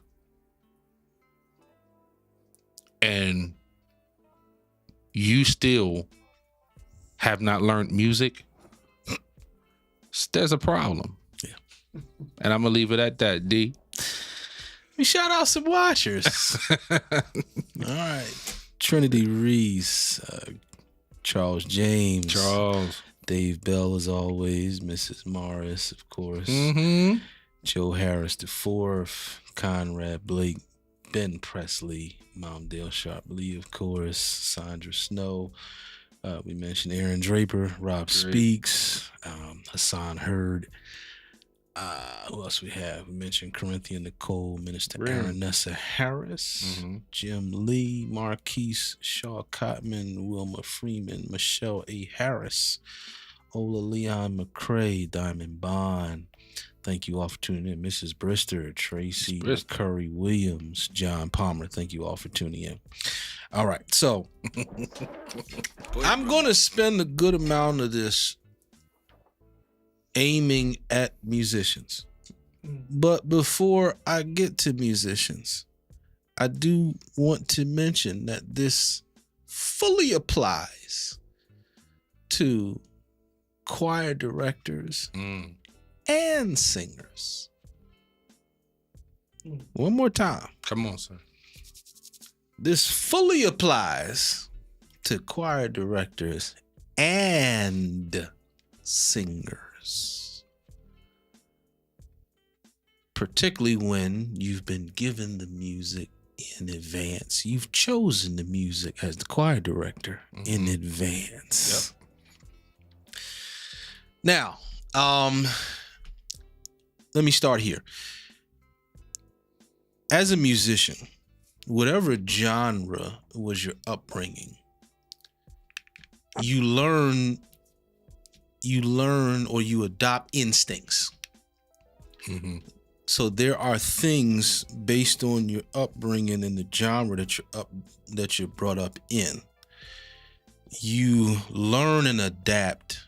and you still have not learned music, there's a problem. Yeah. And I'm gonna leave it at that, D. We shout out some watchers. All right. Trinity Reese, Charles James, Charles. Dave Bell, as always, Mrs. Morris, of course, Mm-hmm. Joe Harris IV, Conrad Blake, Ben Presley, Mom Dale Sharp Lee, of course, Sandra Snow. We mentioned Aaron Draper, Rob Speaks, Hassan Hurd. Who else we have? We mentioned Corinthia Nicole, Minister Aronessa Harris, Jim Lee, Marquise Shaw Cotman, Wilma Freeman, Michelle A. Harris, Ola Leon McCrae, Diamond Bond. Thank you all for tuning in. Mrs. Brister, Tracy Curry Williams, John Palmer. Thank you all for tuning in. All right, so I'm going to spend a good amount of this aiming at musicians. But before I get to musicians, I do want to mention that this fully applies to choir directors and singers. One more time. Come on, sir. This fully applies to choir directors and singers. Particularly when you've been given the music in advance. You've chosen the music as the choir director in advance. Yep. Now, let me start here. As a musician, whatever genre was your upbringing, you learn or you adopt instincts. So there are things based on your upbringing and the genre that you're brought up in. You learn and adapt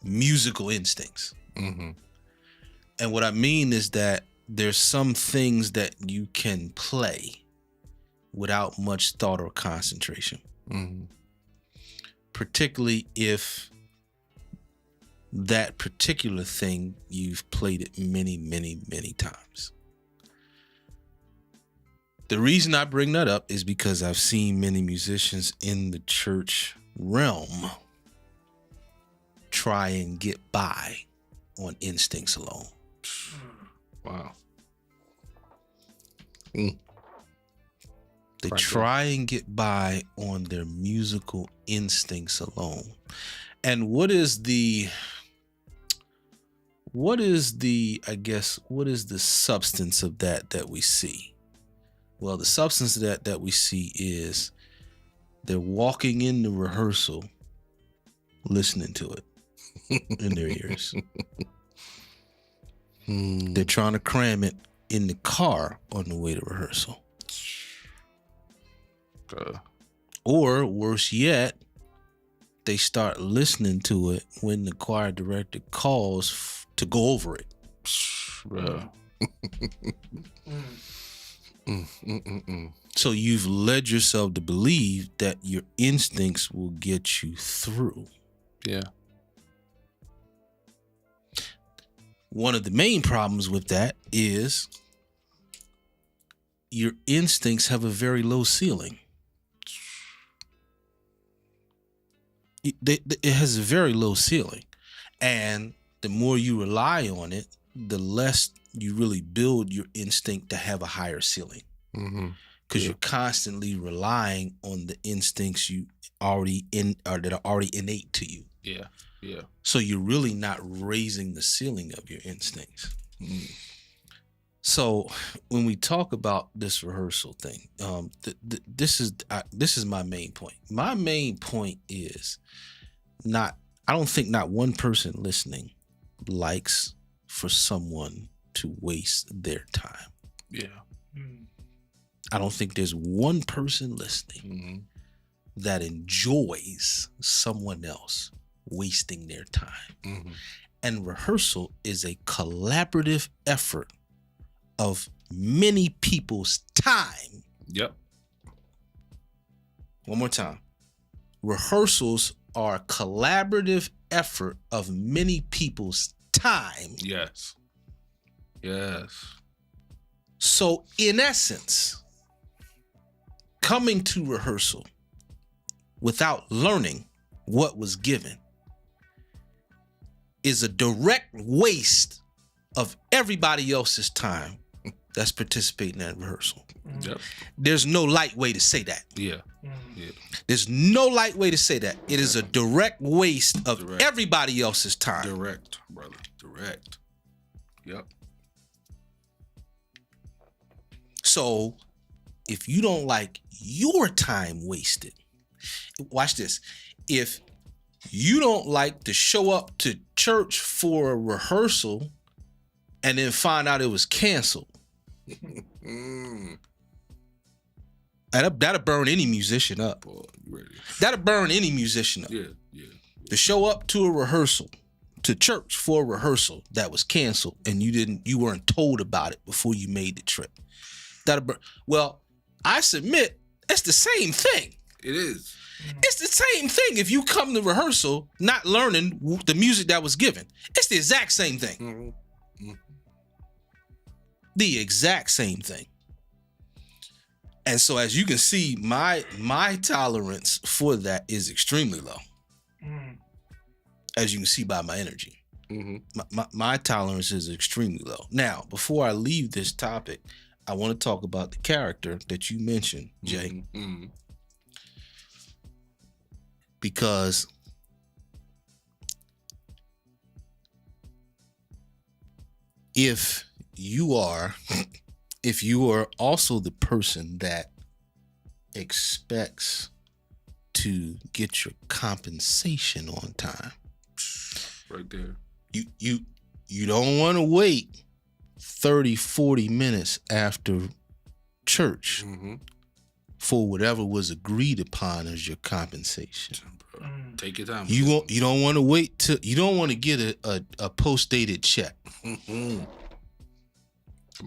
musical instincts. And what I mean is that there's some things that you can play without much thought or concentration. Particularly if that particular thing you've played it many, many, many times. The reason I bring that up is because I've seen many musicians in the church realm try and get by on instincts alone. Wow. They try and get by on their musical instincts alone. And what is the substance of that we see? Well, the substance of that we see is they're walking in the rehearsal, listening to it in their ears. They're trying to cram it in the car on the way to rehearsal. Or worse yet, they start listening to it when the choir director calls to go over it. Bruh. So you've led yourself to believe that your instincts will get you through. Yeah. One of the main problems with that is your instincts have a very low ceiling. It has a very low ceiling. And the more you rely on it, the less you really build your instinct to have a higher ceiling. Because you're constantly relying on the instincts you already or that are already innate to you. Yeah. Yeah. So you're really not raising the ceiling of your instincts. So when we talk about this rehearsal thing, this is my main point. My main point is I don't think not one person listening likes for someone to waste their time. Yeah. I don't think there's one person listening that enjoys someone else wasting their time. And rehearsal is a collaborative effort of many people's time. Yep. One more time. Rehearsals are a collaborative effort of many people's time. Yes. Yes. So in essence, coming to rehearsal without learning what was given is a direct waste of everybody else's time that's participating in rehearsal. Yep. There's no light way to say that. Yeah. Yeah. There's no light way to say that. It is a direct waste of Direct. everybody else's time. Direct, brother. Direct. Yep. So if you don't like your time wasted, watch this. If you don't like to show up to church for a rehearsal and then find out it was canceled, that'll burn any musician up. Boy, you ready? That'll burn any musician up. Yeah. Yeah. To show up to a rehearsal, to church for a rehearsal that was canceled and you weren't told about it before you made the trip. Well, I submit it's the same thing. It is. It's the same thing if you come to rehearsal not learning the music that was given. It's the exact same thing. The exact same thing. And so as you can see, my tolerance for that is extremely low. As you can see by my energy. My tolerance is extremely low. Now, before I leave this topic, I want to talk about the character that you mentioned, Jay. Because if you are also the person that expects to get your compensation on time, Right there. you don't want to wait 30, 40 minutes after church for whatever was agreed upon as your compensation. Bro, take your time. You don't want to wait till you don't want to get a post-dated check. Come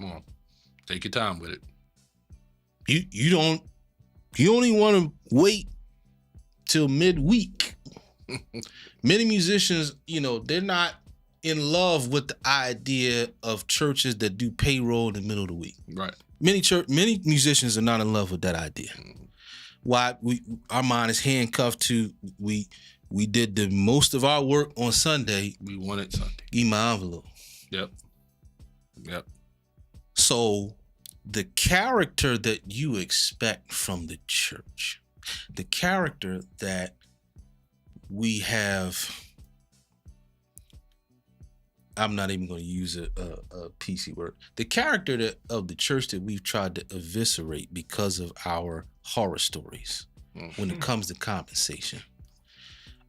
on. Take your time with it. You only want to wait till midweek. Many musicians, they're not in love with the idea of churches that do payroll in the middle of the week. Right. Many musicians are not in love with that idea. Why our mind is handcuffed to we did the most of our work on Sunday. We want it Sunday. Give my envelope. Yep. So the character that you expect from the church, the character that we have I'm not even going to use a PC word. The character of the church that we've tried to eviscerate because of our horror stories when it comes to compensation.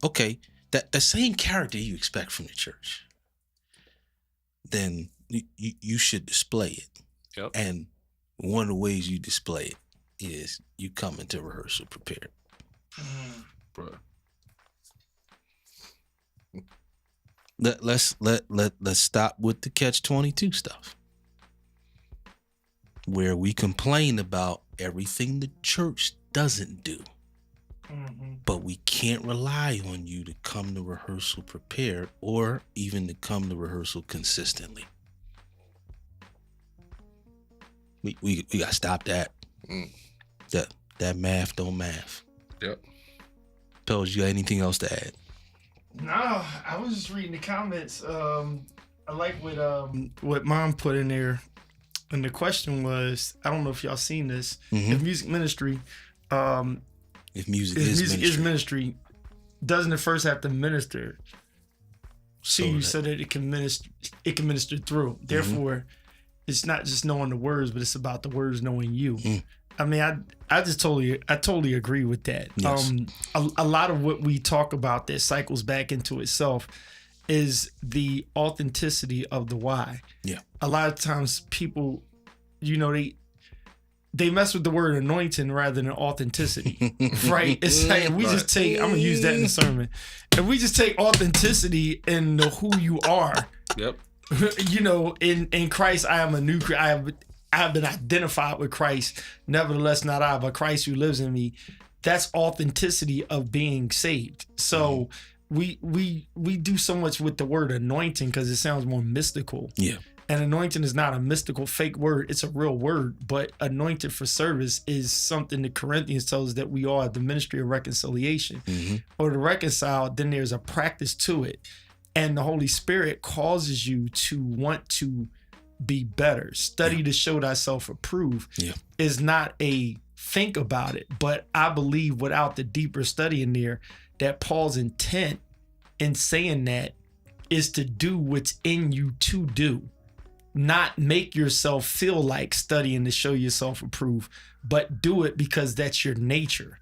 Okay, that same character you expect from the church, then you should display it. Yep. And one of the ways you display it is you come into rehearsal prepared. Bruh. Let's stop with the catch-22 stuff, where we complain about everything the church doesn't do, but we can't rely on you to come to rehearsal prepared or even to come to rehearsal consistently. We gotta stop that. That math don't math. Yep. Pels, you got anything else to add? No, I was just reading the comments. I like what Mom put in there, and the question was, I don't know if y'all seen this. If music ministry, If music is ministry, doesn't it first have to minister to you so that it can minister through? Therefore, it's not just knowing the words, but it's about the words knowing you. I mean, I totally agree with that. Yes. A lot of what we talk about that cycles back into itself is the authenticity of the why. Yeah. A lot of times people, they mess with the word anointing rather than authenticity, right? It's like we just take, I'm gonna use that in the sermon. If we just take authenticity in who you are, Yep. In Christ, I am a new creature. I have been identified with Christ. Nevertheless, not I, but Christ who lives in me. That's authenticity of being saved. So we do so much with the word anointing because it sounds more mystical. Yeah. And anointing is not a mystical fake word. It's a real word. But anointed for service is something the Corinthians tells us that we are the ministry of reconciliation. Or to reconcile, then there's a practice to it. And the Holy Spirit causes you to want to be better. Study to show thyself approved is not a think about it. But I believe without the deeper study in there, that Paul's intent in saying that is to do what's in you to do. Not make yourself feel like studying to show yourself approved, but do it because that's your nature.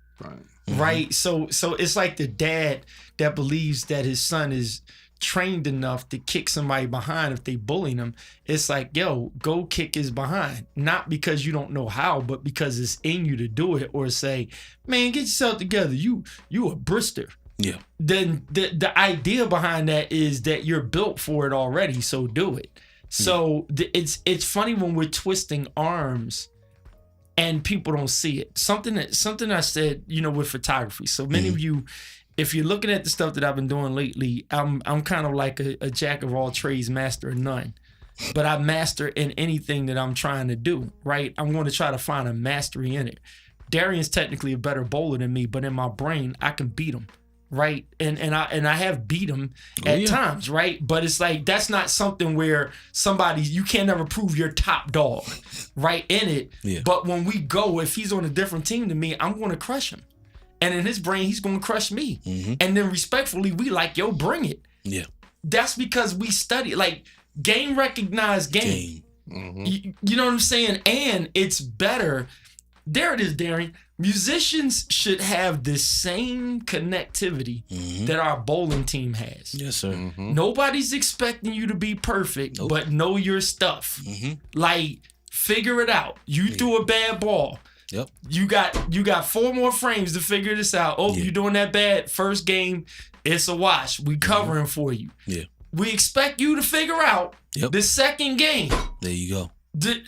Right? So it's like the dad that believes that his son is trained enough to kick somebody behind if they bullying him. It's like, yo, go kick his behind. Not because you don't know how, but because it's in you to do it. Or say, man, get yourself together. You a brister. Yeah. Then the idea behind that is that you're built for it already, so do it. So it's funny when we're twisting arms and people don't see it. Something I said, with photography. So many of you, if you're looking at the stuff that I've been doing lately, I'm kind of like a jack of all trades, master of none. But I master in anything that I'm trying to do, right? I'm going to try to find a mastery in it. Darian's technically a better bowler than me, but in my brain, I can beat him, right? And I have beat him at times, right? But it's like, that's not something where you can't ever prove you're top dog, right, in it. Yeah. But when we go, if he's on a different team than me, I'm going to crush him. And in his brain, he's going to crush me. And then respectfully, we like, yo, bring it. Yeah. That's because we study, like, game recognized game. You know what I'm saying? And it's better. There it is, Darian. Musicians should have the same connectivity that our bowling team has. Yes, sir. Nobody's expecting you to be perfect, but know your stuff. Like, figure it out. You threw a bad ball. Yep. You got 4 more frames to figure this out. Oh, you're doing that bad. First game, it's a wash. We covering for you. Yeah. We expect you to figure out the second game. There you go.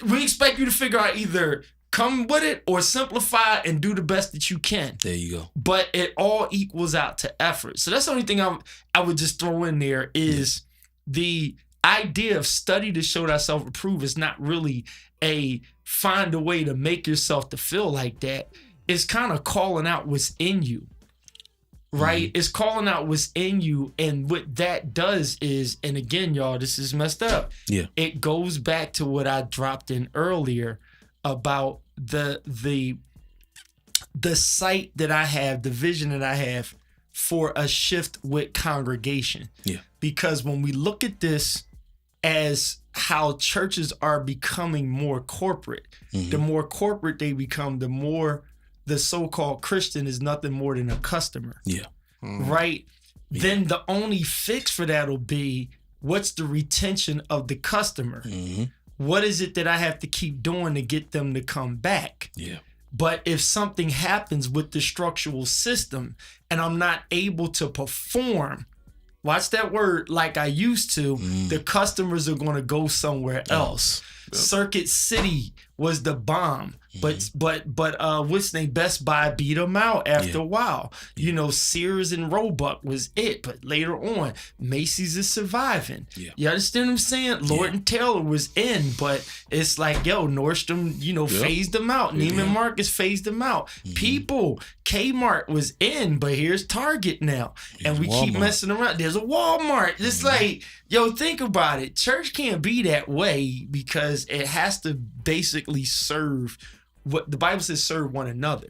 We expect you to figure out either come with it or simplify and do the best that you can. There you go. But it all equals out to effort. So that's the only thing I would just throw in there is the idea of study to show thyself approved is not really a find a way to make yourself to feel like that. It's kind of calling out what's in you, right? It's calling out what's in you. And what that does is, and again, y'all, this is messed up. Yeah. It goes back to what I dropped in earlier about the sight that I have, the vision that I have for a shift with congregation. Yeah. Because when we look at this as how churches are becoming more corporate. The more corporate they become, the more the so-called Christian is nothing more than a customer. Yeah. Right? Then the only fix for that will be, what's the retention of the customer? What is it that I have to keep doing to get them to come back? Yeah. But if something happens with the structural system and I'm not able to perform, watch that word, like I used to, the customers are going to go somewhere else. Circuit City was the bomb, but what's the name? Best Buy beat them out after a while. You know, Sears and Roebuck was it, but later on, Macy's is surviving. Yeah. You understand what I'm saying? Lord and Taylor was in, but it's like, yo, Nordstrom, you know, phased them out. Neiman Marcus phased them out. People, Kmart was in, but here's Target now, and we keep Walmart. messing around. There's a Walmart. It's like, yo, think about it. Church can't be that way because it has to basically serve what the Bible says, serve one another.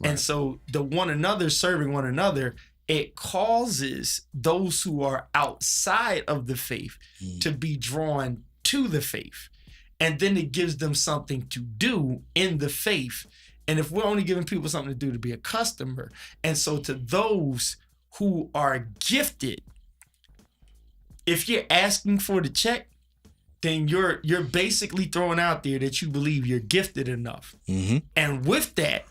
And so the one another serving one another, it causes those who are outside of the faith to be drawn to the faith. And then it gives them something to do in the faith. And if we're only giving people something to do, to be a customer. And so to those who are gifted, if you're asking for the check, then you're basically throwing out there that you believe you're gifted enough. And with that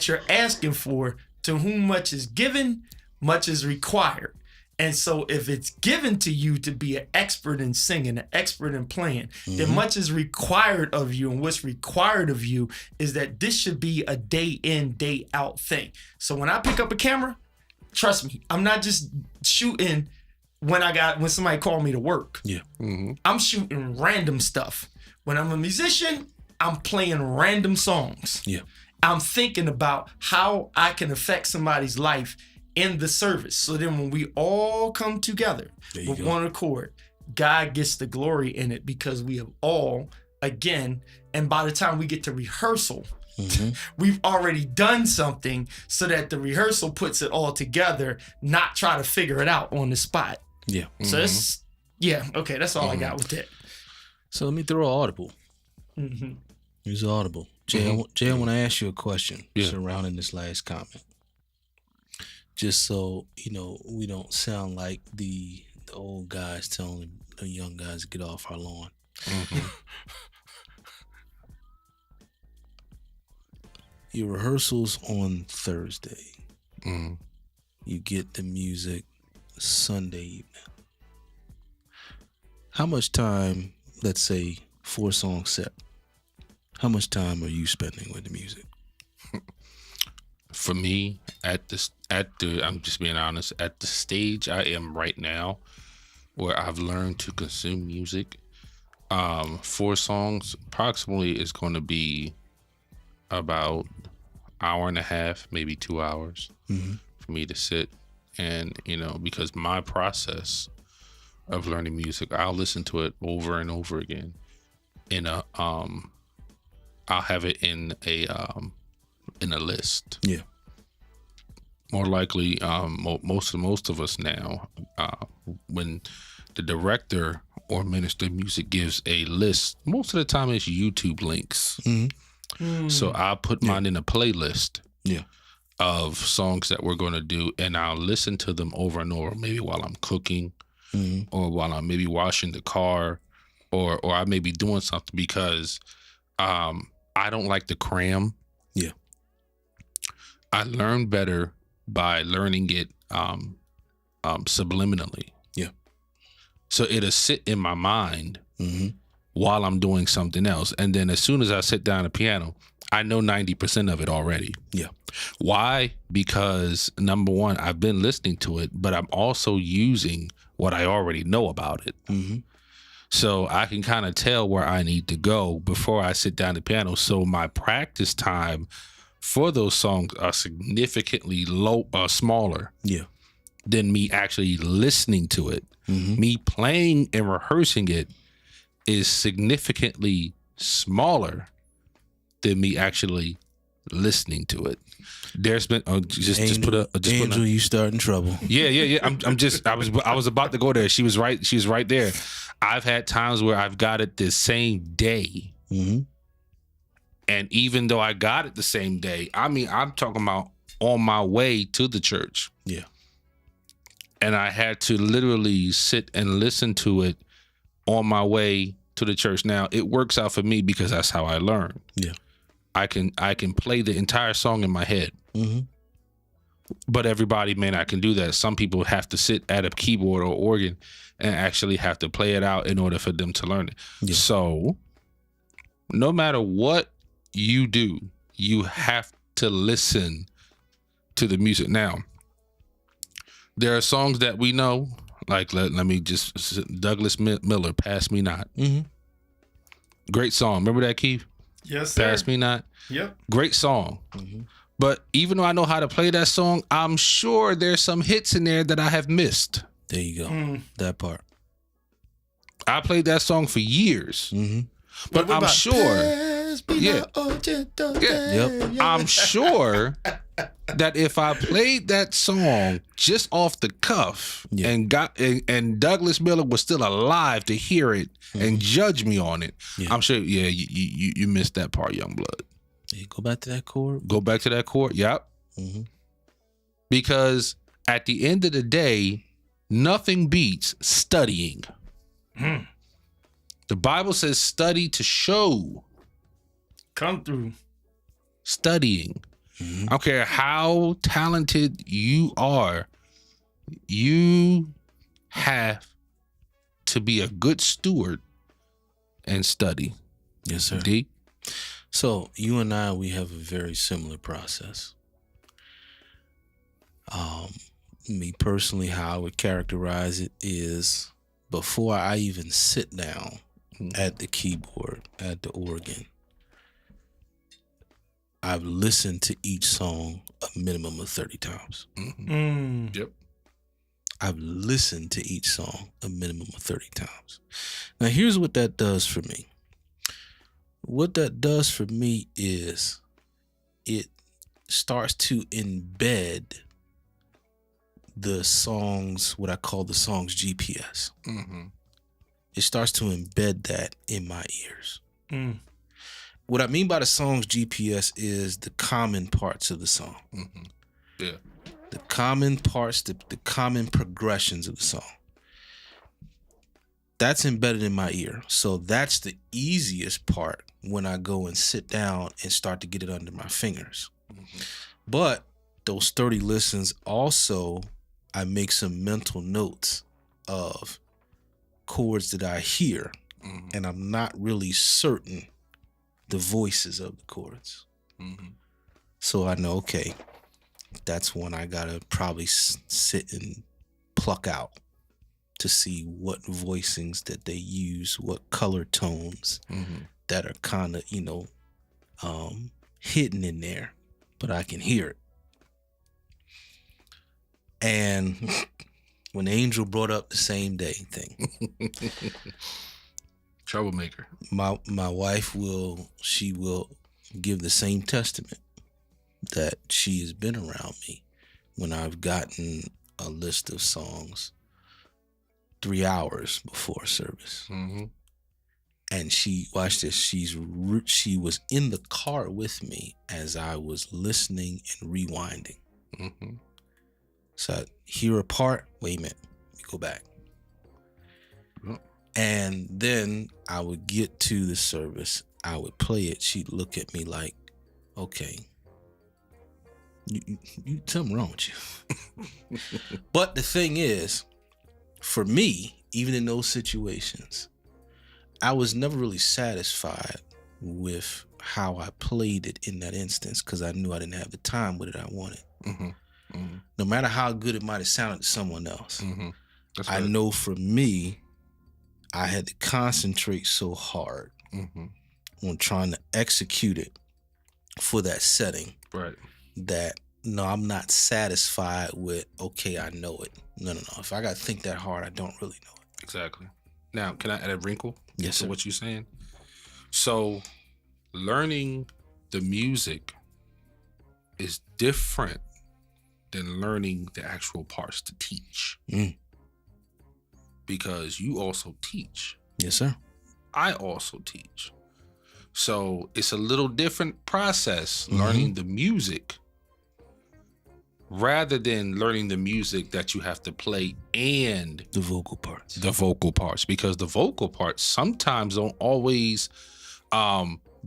you're asking for, to whom much is given, much is required. And so if it's given to you to be an expert in singing, an expert in playing, then much is required of you. And what's required of you is that this should be a day in, day out thing. So when I pick up a camera, trust me, I'm not just shooting when somebody called me to work. Yeah. I'm shooting random stuff. When I'm a musician, I'm playing random songs. Yeah. I'm thinking about how I can affect somebody's life in the service. So then when we all come together with one accord, God gets the glory in it, because we have all, again, and by the time we get to rehearsal, we've already done something, so that the rehearsal puts it all together, not try to figure it out on the spot. Yeah. So that's, okay, that's all I got with that. So let me throw an audible. Here's an audible. Jay, I want to ask you a question surrounding this last comment. Just so, you know, we don't sound like the old guys telling the young guys to get off our lawn. Your rehearsals on Thursday. You get the music Sunday evening. How much time, let's say 4-song set, how much time are you spending with the music? For me, I'm just being honest, at the stage I am right now, where I've learned to consume music, 4 songs approximately is going to be about hour and a half, maybe 2 hours for me to sit. And, you know, because my process of learning music, I'll listen to it over and over again. I'll have it in a list. Yeah. More likely, most of us now, when the director or minister of music gives a list, most of the time it's YouTube links. So I'll put mine in a playlist of songs that we're going to do, and I'll listen to them over and over, maybe while I'm cooking or while I'm maybe washing the car, or I may be doing something, because I don't like to cram. Yeah. I learn better by learning it subliminally. Yeah. So it'll sit in my mind while I'm doing something else. And then as soon as I sit down at the piano, I know 90% of it already. Yeah. Why? Because number one, I've been listening to it, but I'm also using what I already know about it. So I can kind of tell where I need to go before I sit down at the piano. So my practice time for those songs are significantly smaller than me actually listening to it. Me playing and rehearsing it is significantly smaller than me actually listening to it. There's been Angel, you starting trouble. Yeah. I was about to go there. She was right there. I've had times where I've got it the same day. Mm-hmm. And even though I got it the same day, I mean, I'm talking about on my way to the church. Yeah. And I had to literally sit and listen to it on my way to the church. Now, it works out for me because that's how I learn. Yeah. I can play the entire song in my head. Mm-hmm. But everybody may not can do that. Some people have to sit at a keyboard or organ and actually have to play it out in order for them to learn it. Yeah. So no matter what you do, you have to listen to the music. Now, there are songs that we know, like let me just, Douglas Miller, Pass Me Not. Mm-hmm. Great song. Remember that, Keith? Yes, sir. Pass Me Not. Yep. Great song. Mm-hmm. But even though I know how to play that song, I'm sure there's some hits in there that I have missed. There you go. That part. I played that song for years, Mm-hmm. but I'm sure, yeah, Yep. I'm sure that if I played that song just off the cuff Yeah. and Douglas Miller was still alive to hear it and judge me on it, Yeah. I'm sure, yeah, you missed that part, young blood. Yeah, go back to that chord. Go back to that chord, yep. Mm-hmm. Because at the end of the day, nothing beats studying. The Bible says study to show. Come through. Studying. Mm-hmm. I don't care how talented you are, you have to be a good steward and study. Yes, sir. D? So you and I, we have a very similar process. Me personally, how I would characterize it is before I even sit down at the keyboard, at the organ, I've listened to each song a minimum of 30 times. Yep. I've listened to each song a minimum of 30 times. Now, here's what that does for me. What that does for me is it starts to embed the songs, what I call the song's GPS. Mm-hmm. It starts to embed that in my ears. Mm. What I mean by the song's GPS is the common parts of the song. Mm-hmm. Yeah. The common parts, the common progressions of the song. That's embedded in my ear. So that's the easiest part when I go and sit down and start to get it under my fingers. Mm-hmm. But those 30 listens also, I make some mental notes of chords that I hear, Mm-hmm. and I'm not really certain the voices of the chords. Mm-hmm. So I know, okay, that's one I gotta probably sit and pluck out to see what voicings that they use, what color tones Mm-hmm. that are kind of, hidden in there, but I can hear it. And when Angel brought up the same day thing, Troublemaker. my wife will give the same testament that she has been around me when I've gotten a list of songs 3 hours before service. Mm-hmm. And she, watch this, she was in the car with me as I was listening and rewinding. Mm-hmm. So I hear a part, wait a minute, let me go back. Yep. And then I would get to the service, I would play it, she'd look at me like, okay, you something wrong with you. But the thing is, for me, even in those situations, I was never really satisfied with how I played it in that instance because I knew I didn't have the time with it I wanted. Mm-hmm. Mm-hmm. No matter how good it might have sounded to someone else, Mm-hmm. That's I right. know for me, I had to concentrate so hard Mm-hmm. on trying to execute it for that setting Right. that no, I'm not satisfied with, okay, I know it. No. If I got to think that hard, I don't really know it. Exactly. Now, can I add a wrinkle Yes, to sir. what you're saying? So, learning the music is different than learning the actual parts to teach. Mm. because you also teach. Yes, sir. I also teach. So it's a little different process learning the music rather than learning the music that you have to play and The vocal parts. the vocal parts, because the vocal parts sometimes don't always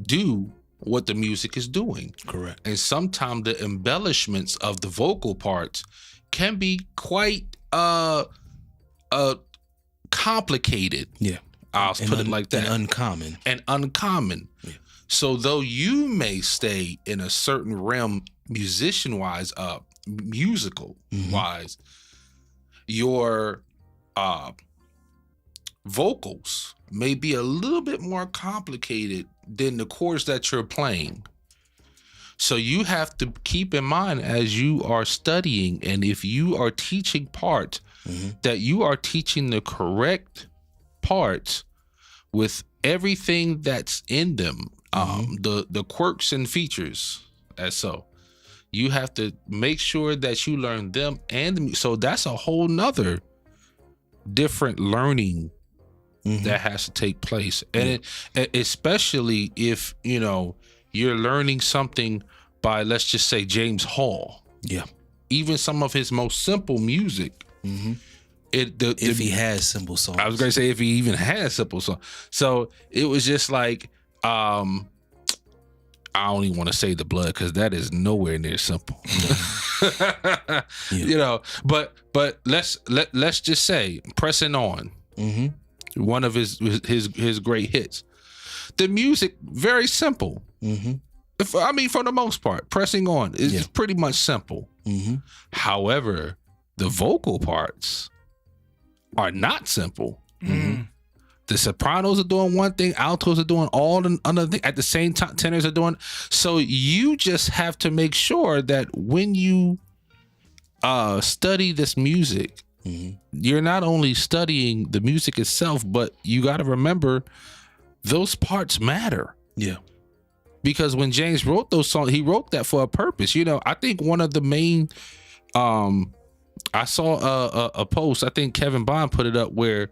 do what the music is doing. Correct. And sometimes the embellishments of the vocal parts can be quite complicated. Yeah. I'll put it like that. And uncommon. And uncommon. Yeah. So though you may stay in a certain realm musician wise, musical wise, your vocals may be a little bit more complicated than the chords that you're playing. So you have to keep in mind as you are studying, and if you are teaching parts, that you are teaching the correct parts with everything that's in them, the quirks and features. As so, you have to make sure that you learn them, and so that's a whole nother different learning that has to take place, and especially if you're learning something by, let's just say, James Hall. Yeah. Even some of his most simple music. If he has simple songs. I was going to say if he even has simple songs. So it was just like, I don't even want to say the blood because that is nowhere near simple. But let's just say Pressing On. One of his great hits. The music very simple. I mean, for the most part, Pressing On is pretty much simple. However, the vocal parts are not simple. The sopranos are doing one thing, altos are doing all another thing at the same time. Tenors are doing. So you just have to make sure that when you study this music, you're not only studying the music itself, but you got to remember those parts matter. Yeah. Because when James wrote those songs, he wrote that for a purpose. I think one of the main, I saw a post, I think Kevin Bond put it up, where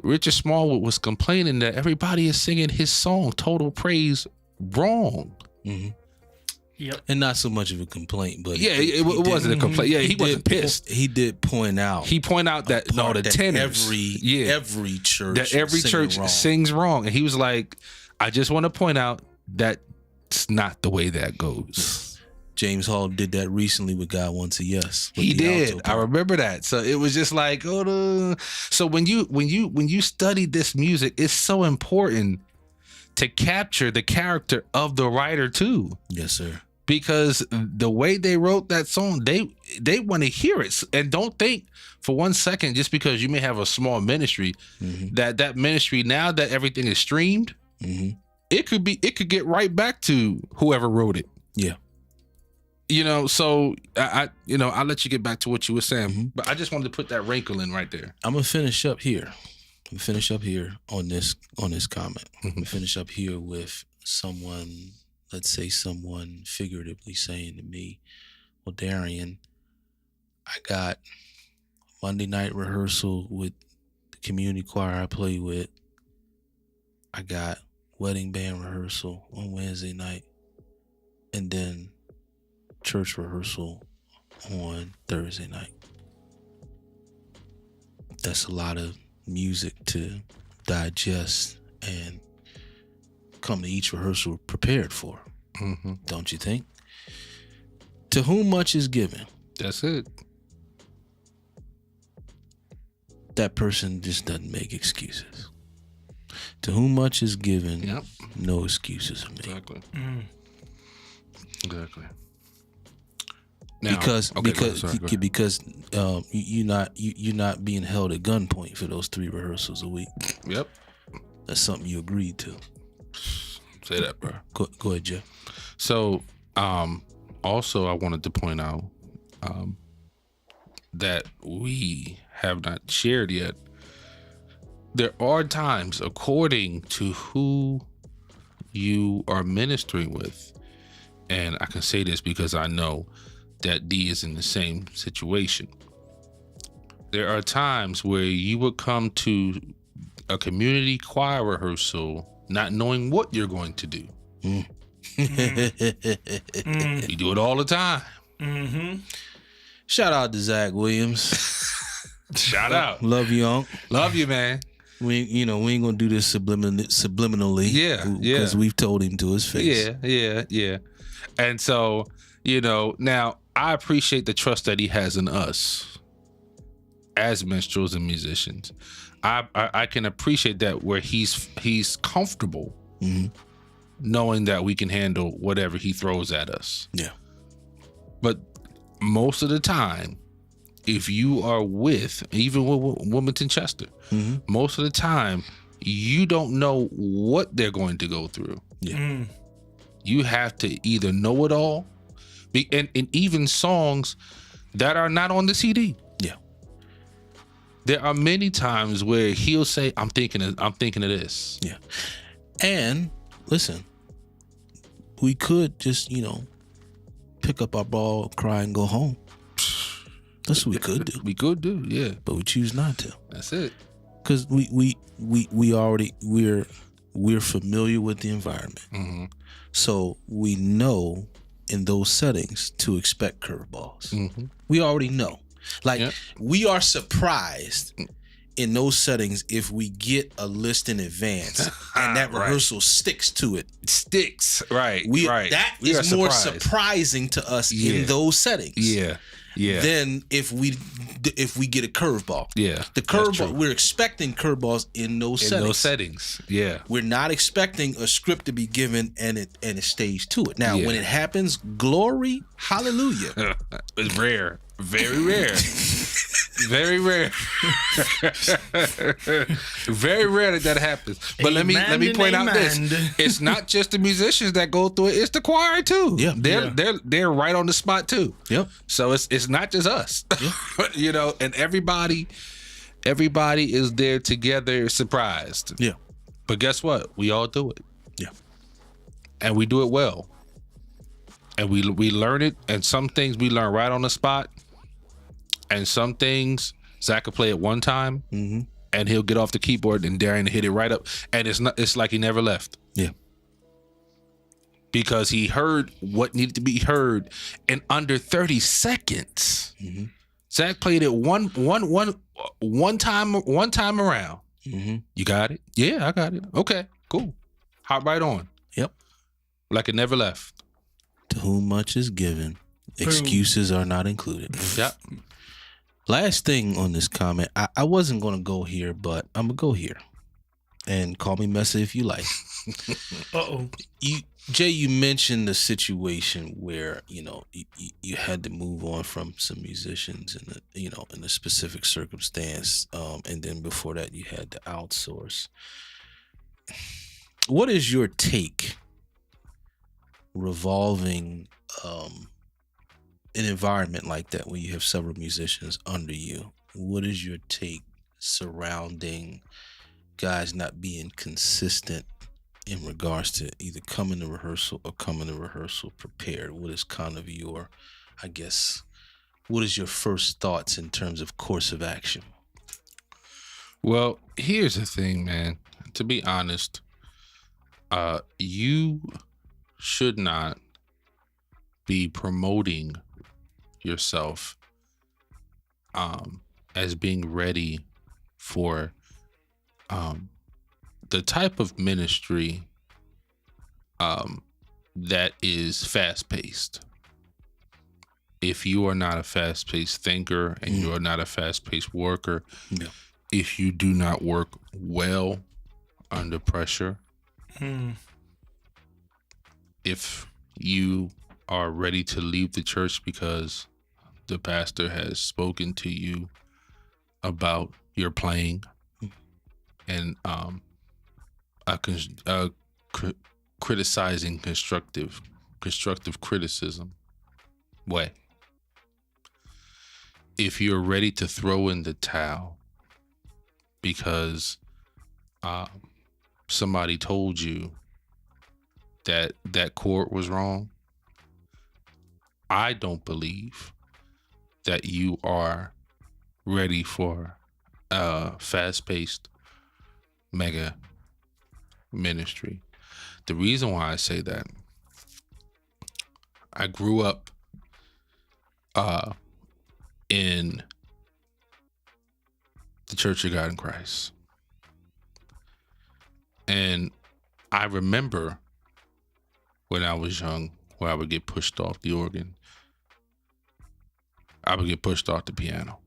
Richard Smallwood was complaining that everybody is singing his song, Total Praise, wrong. Yep. And not so much of a complaint, but it wasn't a complaint. Yeah, he wasn't pissed. He did point out. He pointed out that the tenors, every church, sings wrong, and he was like, "I just want to point out that's not the way that goes." James Hall did that recently with God Wants a Yes. He did. I remember that. So it was just like, so when you study this music, it's so important to capture the character of the writer too. Yes, sir. Because the way they wrote that song, they want to hear it. And don't think for one second, just because you may have a small ministry, that ministry, now that everything is streamed, it could get right back to whoever wrote it. Yeah. So I'll let you get back to what you were saying, but I just wanted to put that wrinkle in right there. I'm gonna finish up here. On this comment. I'm gonna finish up here with someone, let's say someone figuratively saying to me, "Well, Darian, I got Monday night rehearsal with the community choir I play with. I got wedding band rehearsal on Wednesday night, and then church rehearsal on Thursday night. That's a lot of music to digest and come to each rehearsal prepared for. Don't you think? To whom much is given, That's it. that person just doesn't make excuses. To whom much is given, Yep. no excuses are made. Exactly. Exactly. Now, Because okay, go ahead. because you're not being held at gunpoint for those 3 rehearsals a week. Yep. That's something you agreed to. Say that, bro. Go ahead, Jeff. So, also I wanted to point out that we have not shared yet. There are times, according to who you are ministering with, and I can say this because I know that D is in the same situation. there are times where you would come to a community choir rehearsal not knowing what you're going to do. You do it all the time. Shout out to Zach Williams. Shout out. Love you, Unc. Love you, man. We ain't gonna do this subliminally. Yeah, because we've told him to his face. Yeah. And so, now I appreciate the trust that he has in us as minstrels and musicians. I can appreciate that where he's comfortable knowing that we can handle whatever he throws at us. Yeah. But most of the time, if you are even with Wilmington Chester, most of the time, you don't know what they're going to go through. Yeah. You have to either know it all, and even songs that are not on the CD. Yeah. There are many times where he'll say, I'm thinking of this. Yeah. And listen, we could just, pick up our ball, cry, and go home. That's what we could do. We could do, yeah. But we choose not to. That's it. Because we're familiar with the environment. So we know in those settings to expect curveballs. We already know. We are surprised in those settings if we get a list in advance and that rehearsal sticks to it. Right. That We are is more surprised. surprising to us in those settings. Yeah. Than if we get a curveball. Yeah. The curveball, we're expecting curveballs in those settings. Yeah. We're not expecting a script to be given and it stays to it. Now, Yeah. when it happens, glory, hallelujah. It's rare. Very rare. Very rare. Very rare that happens. But let me point out this. It's not just the musicians that go through it, it's the choir too. Yeah. They're right on the spot too. Yep. So it's not just us. And everybody is there together surprised. Yeah. But guess what? We all do it. Yeah. And we do it well. And we learn it, and some things we learn right on the spot. And some things Zach could play at one time, and he'll get off the keyboard and Darian hit it right up, and it's like he never left. Yeah. Because he heard what needed to be heard in under 30 seconds. Zach played it one time around. You got it? Yeah, I got it. Okay, cool. Hop right on. Yep. Like it never left. To whom much is given, excuses are not included. Yep. Last thing on this comment, I wasn't going to go here, but I'm going to go here. And call me messy if you like. Jay, you mentioned the situation where, you had to move on from some musicians in a specific circumstance. And then before that, you had to outsource. What is your take revolving an environment like that where you have several musicians under you? What is your take surrounding guys not being consistent in regards to either coming to rehearsal or coming to rehearsal prepared? What is kind of your, what is your first thoughts in terms of course of action? Well, here's the thing, man. To be honest, you should not be promoting yourself as being ready for the type of ministry that is fast-paced. If you are not a fast-paced thinker and you are not a fast-paced worker, if you do not work well under pressure, if you are ready to leave the church because the pastor has spoken to you about your playing and criticizing constructive criticism way. If you're ready to throw in the towel because somebody told you that chord was wrong, I don't believe that you are ready for a fast-paced mega ministry. The reason why I say that, I grew up in the Church of God in Christ. And I remember when I was young, where I would get pushed off the organ. I would get pushed off the piano.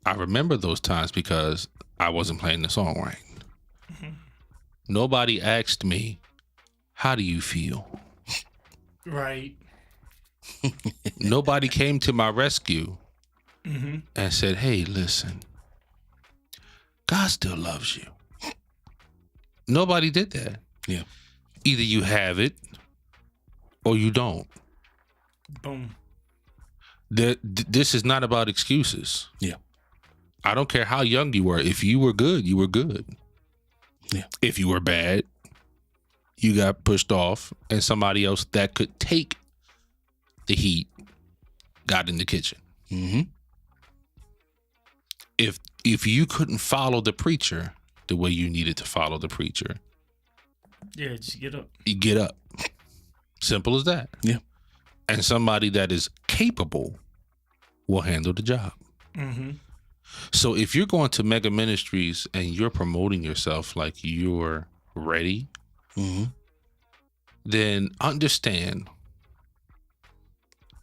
I remember those times because I wasn't playing the song right. Nobody asked me, how do you feel? Right. Nobody came to my rescue and said, hey, listen, God still loves you. Nobody did that. Yeah. Either you have it or you don't. Boom. This is not about excuses. Yeah. I don't care how young you were. If you were good, you were good. Yeah. If you were bad, you got pushed off, and somebody else that could take the heat got in the kitchen. Mm-hmm. If you couldn't follow the preacher the way you needed to follow the preacher, Yeah, just get up. you get up. Simple as that. Yeah. And somebody that is capable will handle the job. Mm-hmm. So if you're going to mega ministries and you're promoting yourself like you're ready, Mm-hmm. then understand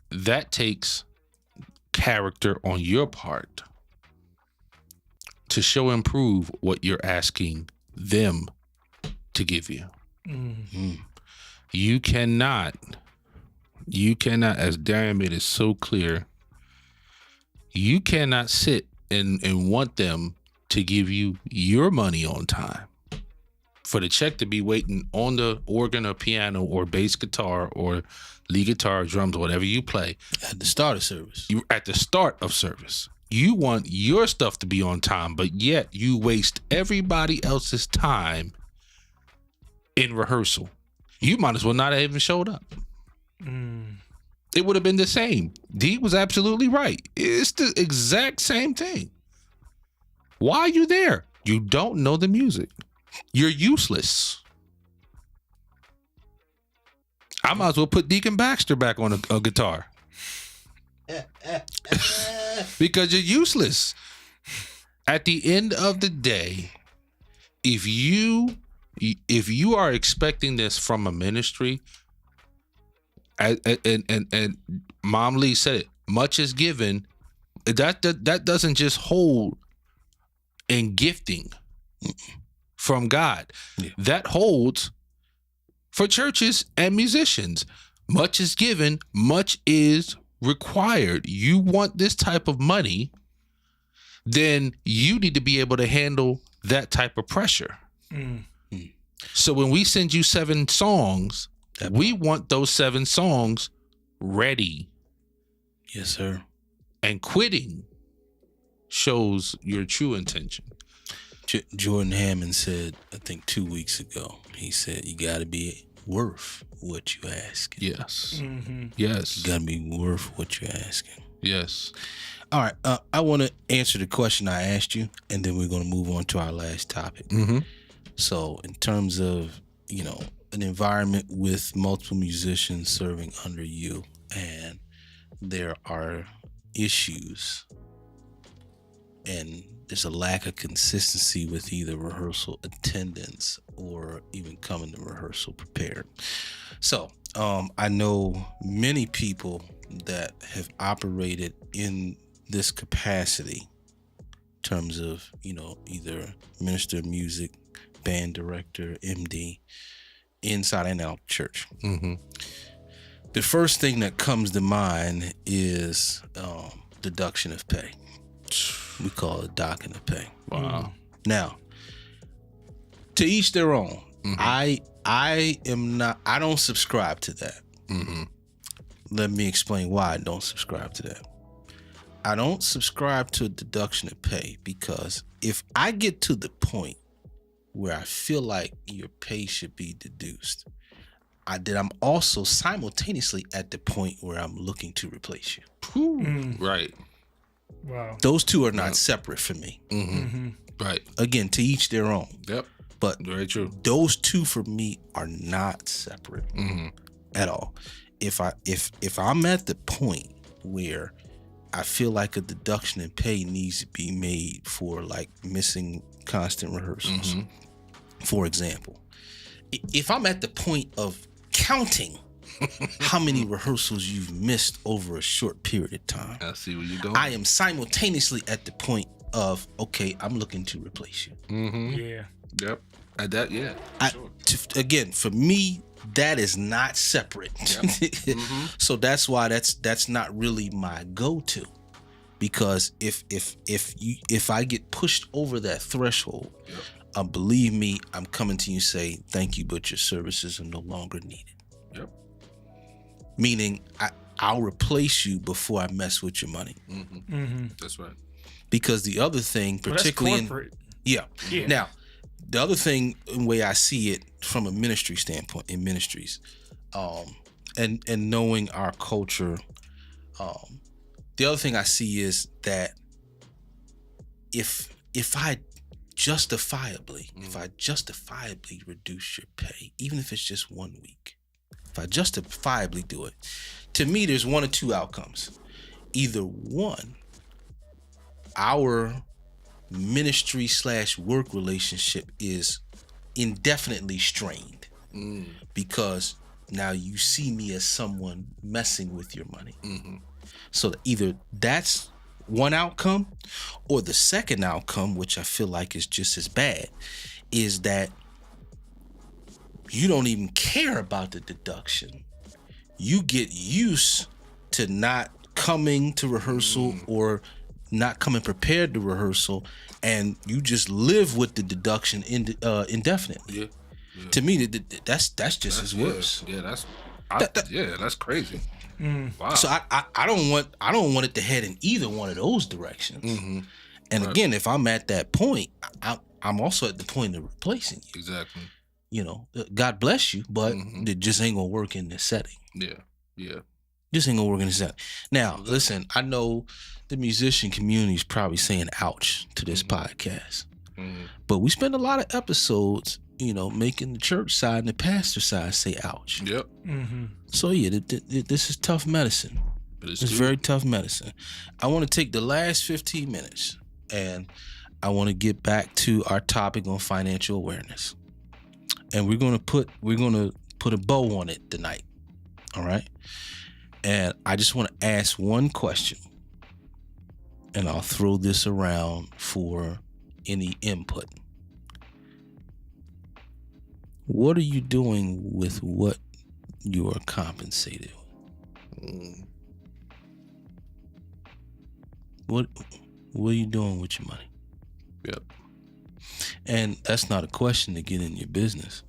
that takes character on your part to show and prove what you're asking them to give you. Mm-hmm. You cannot, as Darian made it so clear, you cannot sit and want them to give you your money on time. For the check to be waiting on the organ or piano or bass guitar or lead guitar, drums, whatever you play. At the start of service. You at the start of service. You want your stuff to be on time, but yet you waste everybody else's time in rehearsal. You might as well not have even showed up. It would have been the same. D was absolutely right. It's the exact same thing. Why are you there? You don't know the music. You're useless. I might as well put Deacon Baxter back on a guitar. Because you're useless. At the end of the day, if you are expecting this from a ministry, and Mom Lee said it, much is given. That doesn't just hold in gifting from God. Yeah. That holds for churches and musicians. Much is given, much is required. You want this type of money, then you need to be able to handle that type of pressure. So when we send you 7 songs, we want those 7 songs ready. Yes, sir. And quitting shows your true intention. Jordan Hammond said, I think 2 weeks ago, he said, you got to be worth what you asking. Yes. Yes. You got to be worth what you're asking. Yes. All right. I want to answer the question I asked you, and then we're going to move on to our last topic. So in terms of, an environment with multiple musicians serving under you, and there are issues and there's a lack of consistency with either rehearsal attendance or even coming to rehearsal prepared. So I know many people that have operated in this capacity in terms of, either minister of music, band director, MD, inside and out church. The first thing that comes to mind is deduction of pay. We call it docking of pay. Wow. Now, to each their own. I don't subscribe to that. Let me explain why I don't subscribe to that. I don't subscribe to a deduction of pay because if I get to the point where I feel like your pay should be deduced, then I'm also simultaneously at the point where I'm looking to replace you. Right. Wow. Those two are not separate for me. Right. Again, to each their own. Yep. But Very true. those two for me are not separate at all. If I'm at the point where I feel like a deduction in pay needs to be made for like missing constant rehearsals, for example, if I'm at the point of counting how many rehearsals you've missed over a short period of time, I see where you're going. I am simultaneously at the point of, okay, I'm looking to replace you. Yeah. Yep. At that, yeah. Again, for me, that is not separate. So that's why that's not really my go-to, because if I get pushed over that threshold, believe me, I'm coming to you and say thank you, but your services are no longer needed. Yep. Meaning I'll replace you before I mess with your money. That's right. Because the other thing, particularly Well, that's corporate. Yeah. Yeah. Now, the other thing, the way I see it from a ministry standpoint in ministries, and knowing our culture, the other thing I see is that if I justifiably reduce your pay, even if it's just 1 week, if I justifiably do it, to me, there's one or two outcomes. Either one, our ministry / work relationship is indefinitely strained because now you see me as someone messing with your money. So either that's one outcome, or the second outcome, which I feel like is just as bad, is that you don't even care about the deduction. You get used to not coming to rehearsal or not coming prepared to rehearsal, and you just live with the deduction indefinitely. Yeah. To me, that's just as worse. Yeah, that's crazy. Wow. So I don't want it to head in either one of those directions. And again, if I'm at that point, I'm also at the point of replacing you. Exactly. You know, God bless you, but it just ain't gonna work in this setting. Yeah. Just ain't gonna work in this setting. Now, listen, I know the musician community is probably saying ouch to this podcast. But we spend a lot of episodes, you know, making the church side and the pastor side say ouch. Yep. So yeah, this is tough medicine. It's very tough medicine. I want to take the last 15 minutes and I want to get back to our topic on financial awareness. And we're gonna put a bow on it tonight. All right. And I just want to ask one question, and I'll throw this around for any input. What are you doing with what you are compensated with? What are you doing with your money? Yep. And that's not a question to get in your business.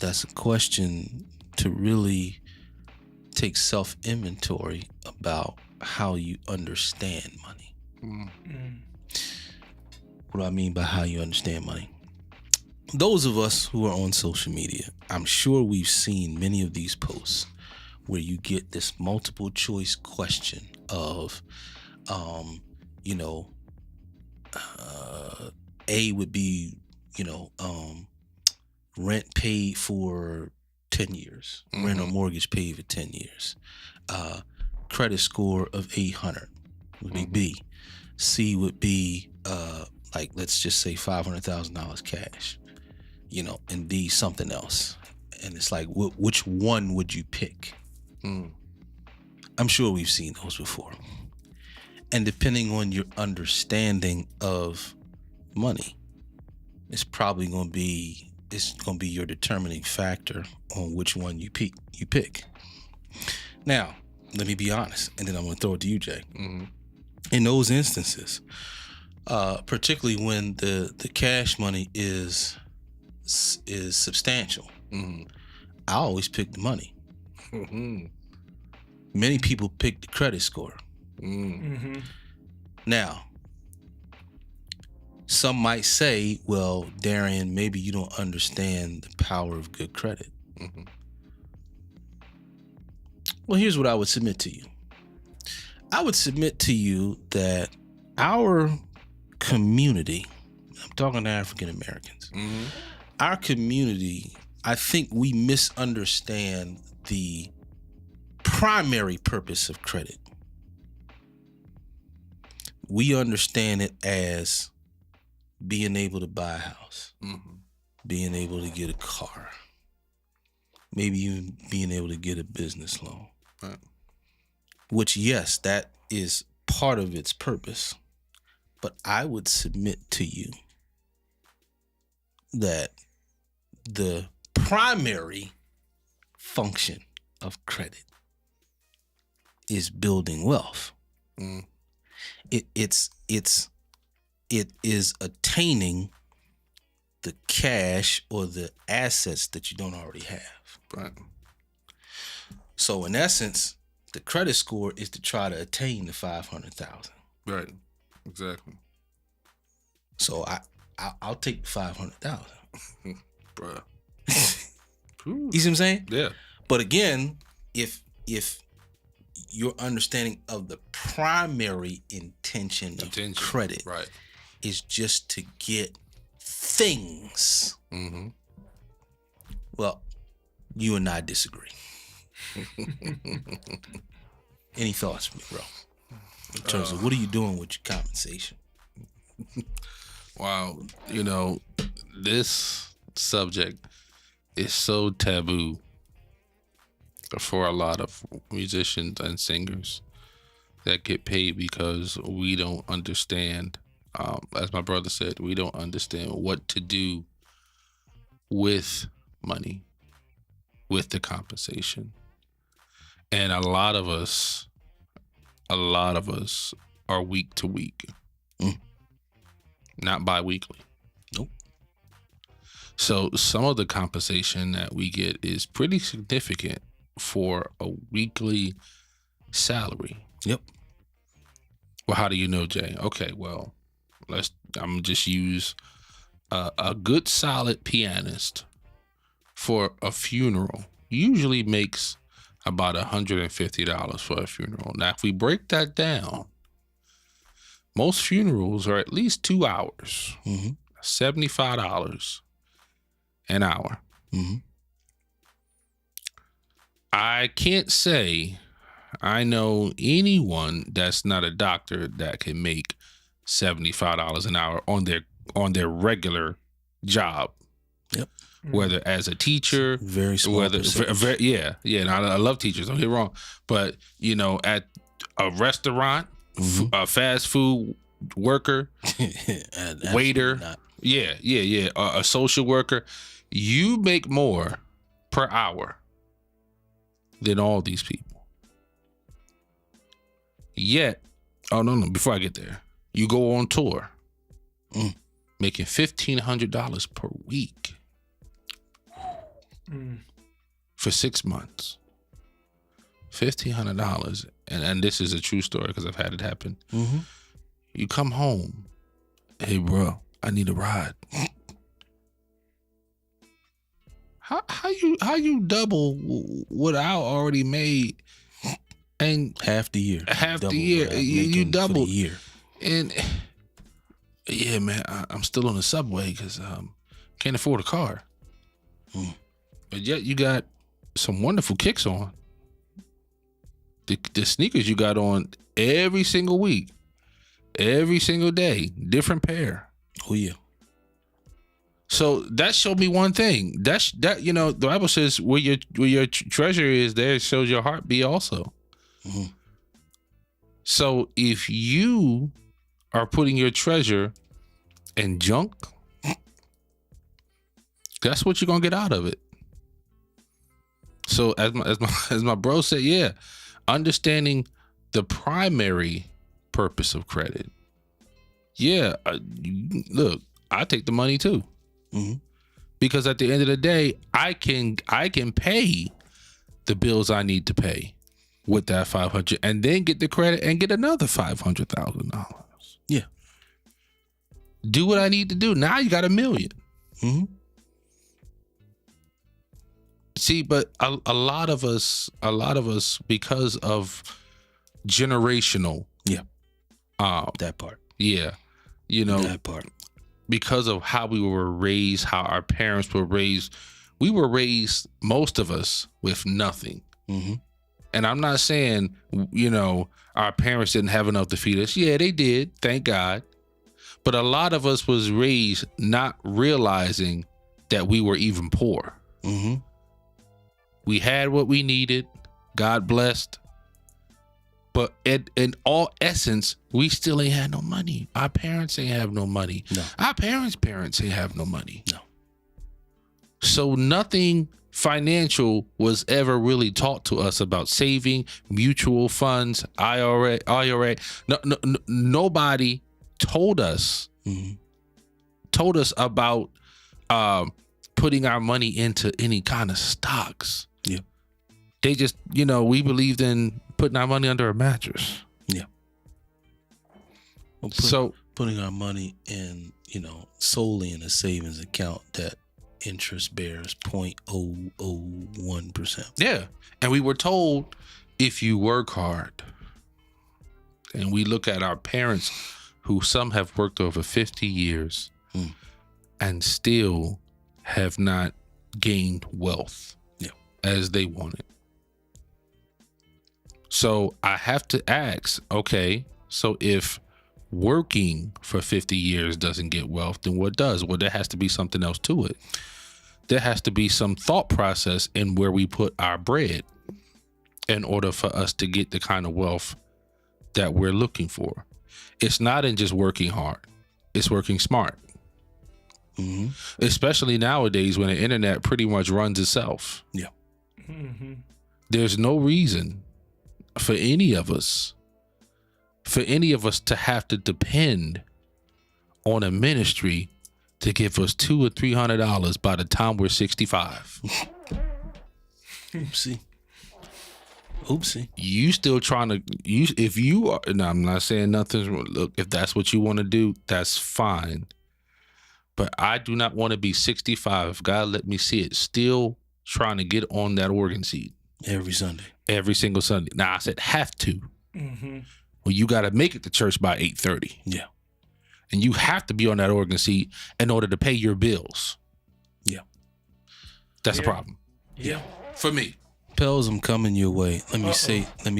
That's a question to really take self-inventory about how you understand money. What do I mean by how you understand money? Those of us who are on social media, I'm sure we've seen many of these posts where you get this multiple choice question of, A would be, rent paid for 10 years, rent or mortgage paid for 10 years. Credit score of 800 would be B. C would be, let's just say $500,000 cash, and D something else. And it's like, which one would you pick? I'm sure we've seen those before. And depending on your understanding of money, it's probably going to be your determining factor on which one you pick. Now, let me be honest, and then I'm going to throw it to you, Jay. In those instances, particularly when the cash money is substantial, I always pick the money. Many people pick the credit score. Now, some might say, well, Darian, maybe you don't understand the power of good credit. Well, here's what I would submit to you. I would submit to you that our community, I'm talking to African Americans, our community, I think we misunderstand the primary purpose of credit. We understand it as being able to buy a house, being able to get a car, maybe even being able to get a business loan. Right. Which, yes, that is part of its purpose. But I would submit to you that the primary function of credit is building wealth. It is attaining the cash or the assets that you don't already have. Right. So in essence, the credit score is to try to attain the 500,000. Right. Exactly. So I'll take 500,000. Bruh. You see what I'm saying? Yeah. But again, if your understanding of the primary intention of credit Right. is just to get things, well, you and I disagree. Any thoughts from me, bro? In terms of what are you doing with your compensation? Wow. You know, this subject is so taboo for a lot of musicians and singers that get paid because we don't understand, as my brother said, we don't understand what to do with money, with the compensation. And a lot of us are week to week, not bi-weekly. Nope. So some of the compensation that we get is pretty significant for a weekly salary. Yep. Well, how do you know, Jay? Okay, well, I'm gonna just use a good solid pianist for a funeral usually makes about $150 for a funeral. Now, if we break that down, most funerals are at least 2 hours, $75 an hour. I can't say I know anyone that's not a doctor that can make $75 an hour on their regular job. Yep. Whether as a teacher, Very small percentage. yeah, and I love teachers. Don't get me wrong, but you know, at a restaurant, a fast food worker, waiter, not. a social worker, you make more per hour than all these people. Yet, oh no, before I get there, you go on tour, making $1,500 per week. For 6 months, $1,500, and this is a true story because I've had it happen. You come home, hey bro, I need a ride. How you double what I already made, and half the year, you double the year, and yeah, man, I'm still on the subway because can't afford a car. But yet you got some wonderful kicks on. The sneakers you got on every single week, every single day, different pair. Oh yeah. So that showed me one thing. That you know, the Bible says where your treasure is, there shows your heart be also. So if you are putting your treasure in junk, that's what you're gonna get out of it. So as my bro said, yeah, understanding the primary purpose of credit. Yeah, look, I take the money too, because at the end of the day, I can pay the bills I need to pay with that $500, and then get the credit and get another $500,000. Yeah, do what I need to do. Now you got $1 million. See, but a lot of us, because of generational. Yeah. That part. Yeah. You know, That part. because of how we were raised, how our parents were raised, we were raised, most of us, with nothing. Mm-hmm. And I'm not saying, you know, our parents didn't have enough to feed us. Yeah, they did. Thank God. But a lot of us was raised not realizing that we were even poor. Mm-hmm. We had what we needed. God blessed. But in all essence, we still ain't had no money. Our parents ain't have no money. No. Our parents ain't have no money. No. So nothing financial was ever really taught to us about saving, mutual funds, IRA. Nobody told us about putting our money into any kind of stocks. Yeah. They just, you know, we believed in putting our money under a mattress. Yeah. Well, putting our money in, you know, solely in a savings account that interest bears 0.001%. Yeah. And we were told, if you work hard, and we look at our parents, who some have worked over 50 years and still have not gained wealth as they wanted. So I have to ask, okay, so if working for 50 years doesn't get wealth, then what does? Well, there has to be something else to it. There has to be some thought process in where we put our bread in order for us to get the kind of wealth that we're looking for. It's not in just working hard. It's working smart. Mm-hmm. Especially nowadays when the internet pretty much runs itself. Yeah. There's no reason for any of us to have to depend on a ministry to give us $200 or $300 by the time we're 65. Oopsie. You still trying to if you are, no, I'm not saying nothing. Look, if that's what you want to do, that's fine. But I do not want to be 65. God let me see it. Still trying to get on that organ seat Every Sunday. every single Sunday. Now I said have to. Well, you got to make it to church by 8:30. Yeah. And you have to be on that organ seat in order to pay your bills. Yeah. That's a problem Yeah. for me. Pels, I'm coming your way. Let me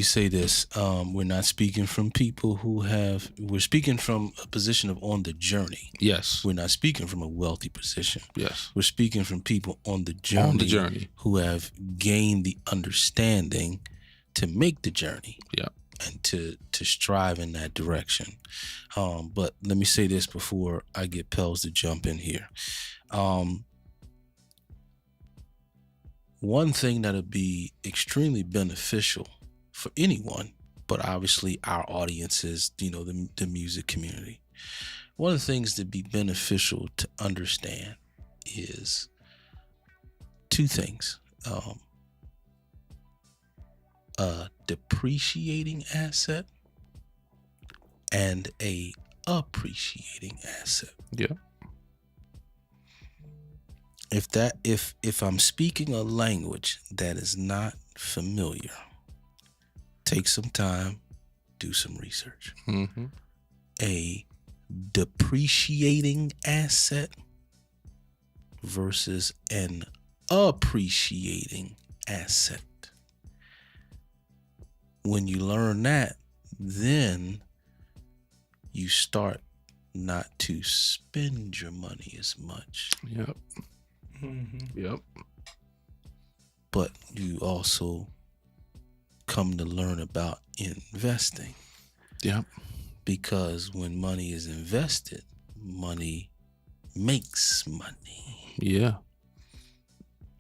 say this. We're not speaking from people we're speaking from a position of on the journey. Yes. We're not speaking from a wealthy position. Yes. We're speaking from people on the journey. Who have gained the understanding to make the journey. Yeah. And to strive in that direction. But let me say this before I get Pels to jump in here. One thing that'll be extremely beneficial for anyone, but obviously our audience is, you know, the music community. One of the things that'd be beneficial to understand is two things. A depreciating asset and a appreciating asset. Yeah. If I'm speaking a language that is not familiar, take some time, do some research. Mm-hmm. A depreciating asset versus an appreciating asset. When you learn that, then you start not to spend your money as much. Yep. Yep. But you also come to learn about investing. Yep. Because when money is invested, money makes money. Yeah.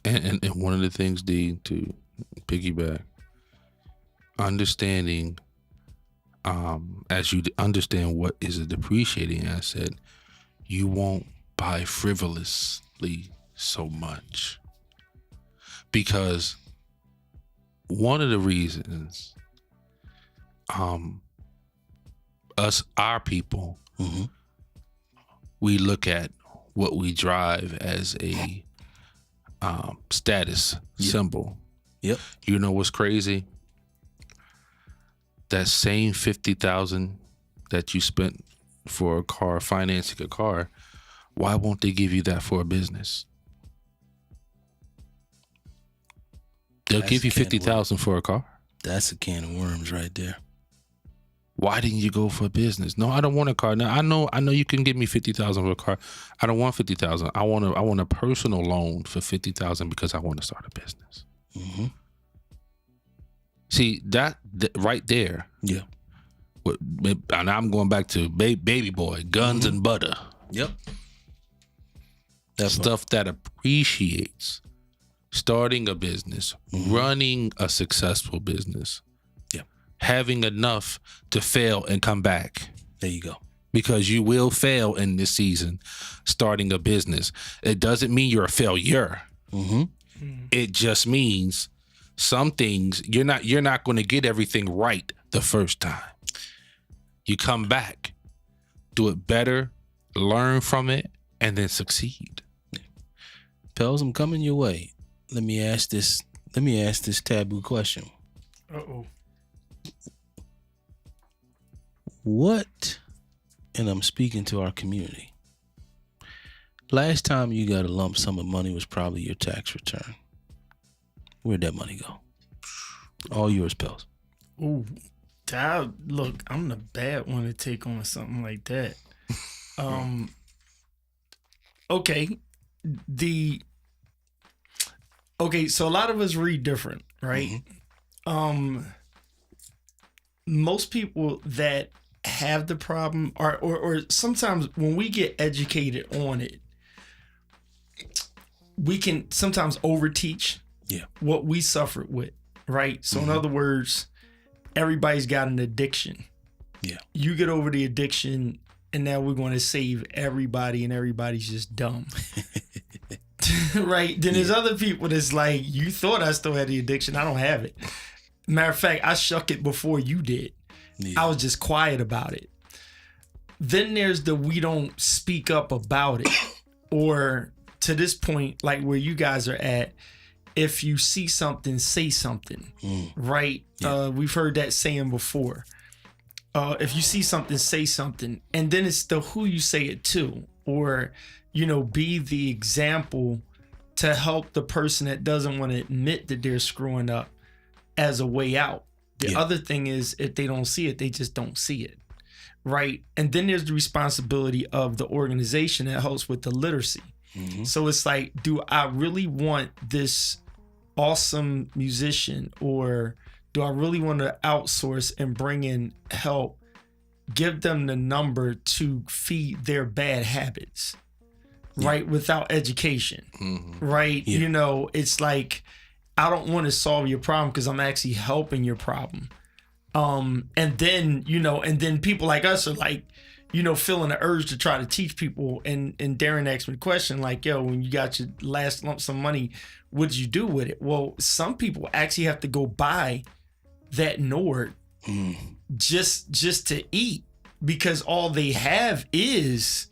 And one of the things, D, to piggyback, understanding, as you understand what is a depreciating asset, you won't buy frivolously so much. Because one of the reasons our people, we look at what we drive as a status symbol. Yep. You know what's crazy? that same $50,000 that you spent for a car, financing a car, why won't they give you that for a business? They'll That's give you a can of $50,000 for a car. That's a can of worms right there. Why didn't you go for a business? No, I don't want a car. Now I know you can give me $50,000 for a car. I don't want $50,000. I want a personal loan for $50,000 because I want to start a business. Mm-hmm. See that right there. Yeah. And I'm going back to Baby Boy, Guns and Butter. Yep. That's Stuff that appreciates starting a business, running a successful business, Yeah. having enough to fail and come back. There you go. Because you will fail in this season starting a business. It doesn't mean you're a failure. Mm-hmm. It just means some things you're not going to get everything right the first time. You come back, do it better, learn from it, and then succeed. Pels, I'm coming your way. Let me ask this taboo question. Uh-oh. What, and I'm speaking to our community, last time you got a lump sum of money was probably your tax return. Where'd that money go? All yours, Pels. Ooh, look, I'm the bad one to take on something like that. Okay, so a lot of us read different, right? Most people that have the problem or sometimes when we get educated on it, we can sometimes overteach what we suffered with, right? So in other words, everybody's got an addiction. Yeah. You get over the addiction and now we're going to save everybody and everybody's just dumb. Right? Then there's other people that's like, you thought I still had the addiction. I don't have it. Matter of fact, I shuck it before you did. Yeah. I was just quiet about it. Then there's the we don't speak up about it. Or to this point, like where you guys are at, if you see something, say something. Right? Yeah. We've heard that saying before. If you see something, say something. And then it's the who you say it to. Or, be the example to help the person that doesn't want to admit that they're screwing up as a way out. The other thing is, if they don't see it, they just don't see it. Right? And then there's the responsibility of the organization that helps with the literacy. So it's like, do I really want this awesome musician, or do I really want to outsource and bring in help, give them the number to feed their bad habits, right? Without education, right? Yeah. It's like, I don't want to solve your problem because I'm actually helping your problem. And then people like us are like, feeling the urge to try to teach people. And Darren asked me the question like, yo, when you got your last lump sum money, what did you do with it? Well, some people actually have to go buy that Nord just to eat, because all they have is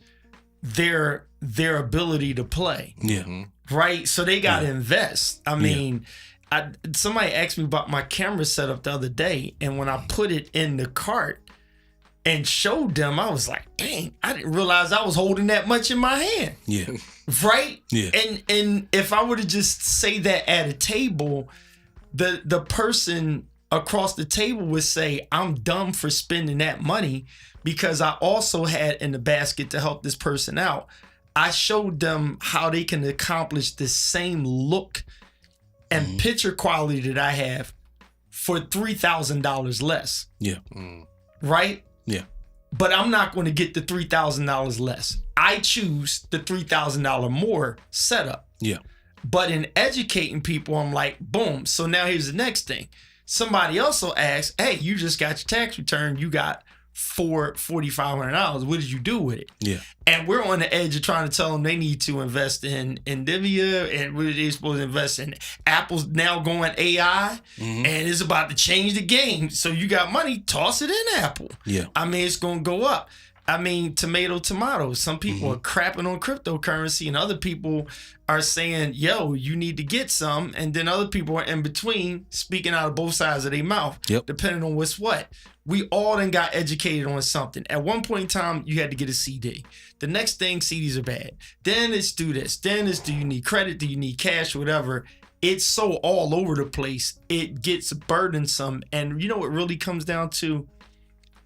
their ability to play. Yeah. Right? So they got to invest. I mean, somebody asked me about my camera setup the other day, and when I put it in the cart and showed them, I was like, dang, I didn't realize I was holding that much in my hand. Yeah. Right? Yeah. And if I were to just say that at a table, the person across the table would say, I'm dumb for spending that money, because I also had in the basket to help this person out. I showed them how they can accomplish the same look and picture quality that I have for $3,000 less. Yeah. Right? Yeah. But I'm not going to get the $3,000 less. I choose the $3,000 more setup. Yeah. But in educating people, I'm like, boom. So now here's the next thing. Somebody also asks, hey, you just got your tax return. You got $4,500. What did you do with it? Yeah. And we're on the edge of trying to tell them they need to invest in NVIDIA, and what are they supposed to invest in? Apple's now going AI, and it's about to change the game. So you got money, toss it in Apple. Yeah. I mean, it's going to go up. I mean, tomato. Some people are crapping on cryptocurrency, and other people are saying, yo, you need to get some. And then other people are in between, speaking out of both sides of their mouth, Yep. depending on what's what. We all then got educated on something. At one point in time, you had to get a CD. The next thing, CDs are bad. Then it's do this. Then it's do you need credit? Do you need cash? Whatever. It's so all over the place. It gets burdensome. And you know what really comes down to?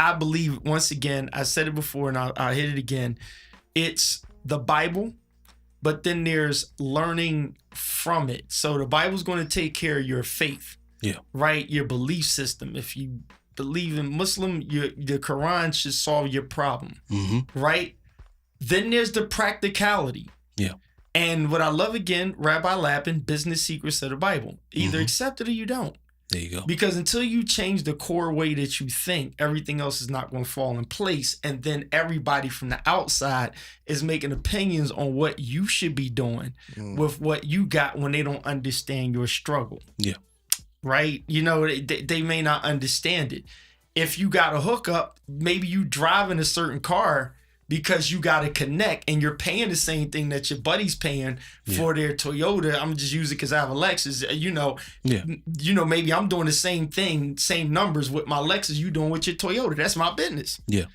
I believe, once again, I said it before and I'll hit it again. It's the Bible, but then there's learning from it. So the Bible's going to take care of your faith, Yeah. right? Your belief system. If you believe in Muslim, the Quran should solve your problem, right? Then there's the practicality. Yeah. And what I love, again, Rabbi Lapin, Business Secrets of the Bible. Either accept it or you don't. There you go. Because until you change the core way that you think, everything else is not going to fall in place. And then everybody from the outside is making opinions on what you should be doing with what you got when they don't understand your struggle. Yeah. Right? You know, they may not understand it. If you got a hookup, maybe you driving a certain car because you got to connect and you're paying the same thing that your buddy's paying for their Toyota. I'm just using it because I have a Lexus. You know, maybe I'm doing the same thing, same numbers with my Lexus you doing with your Toyota. That's my business. Yeah.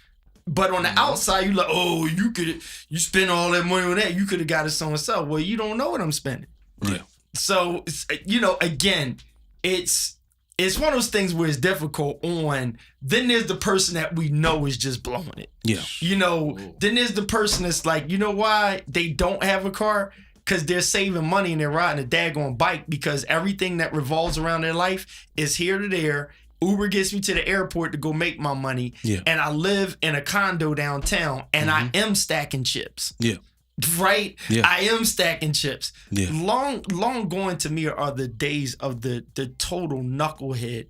But on the outside, you like, oh, you spend all that money on that. You could have got it so-and-so. Well, you don't know what I'm spending. Yeah. So, you know, again, it's one of those things where it's difficult on, then there's the person that we know is just blowing it. Yeah. You know, then there's the person that's like, you know why they don't have a car? Because they're saving money and they're riding a daggone bike because everything that revolves around their life is here to there. Uber gets me to the airport to go make my money. Yeah. And I live in a condo downtown and I am stacking chips. Yeah. Right? Yeah. I am stacking chips. Yeah. Long going to me are the days of the total knucklehead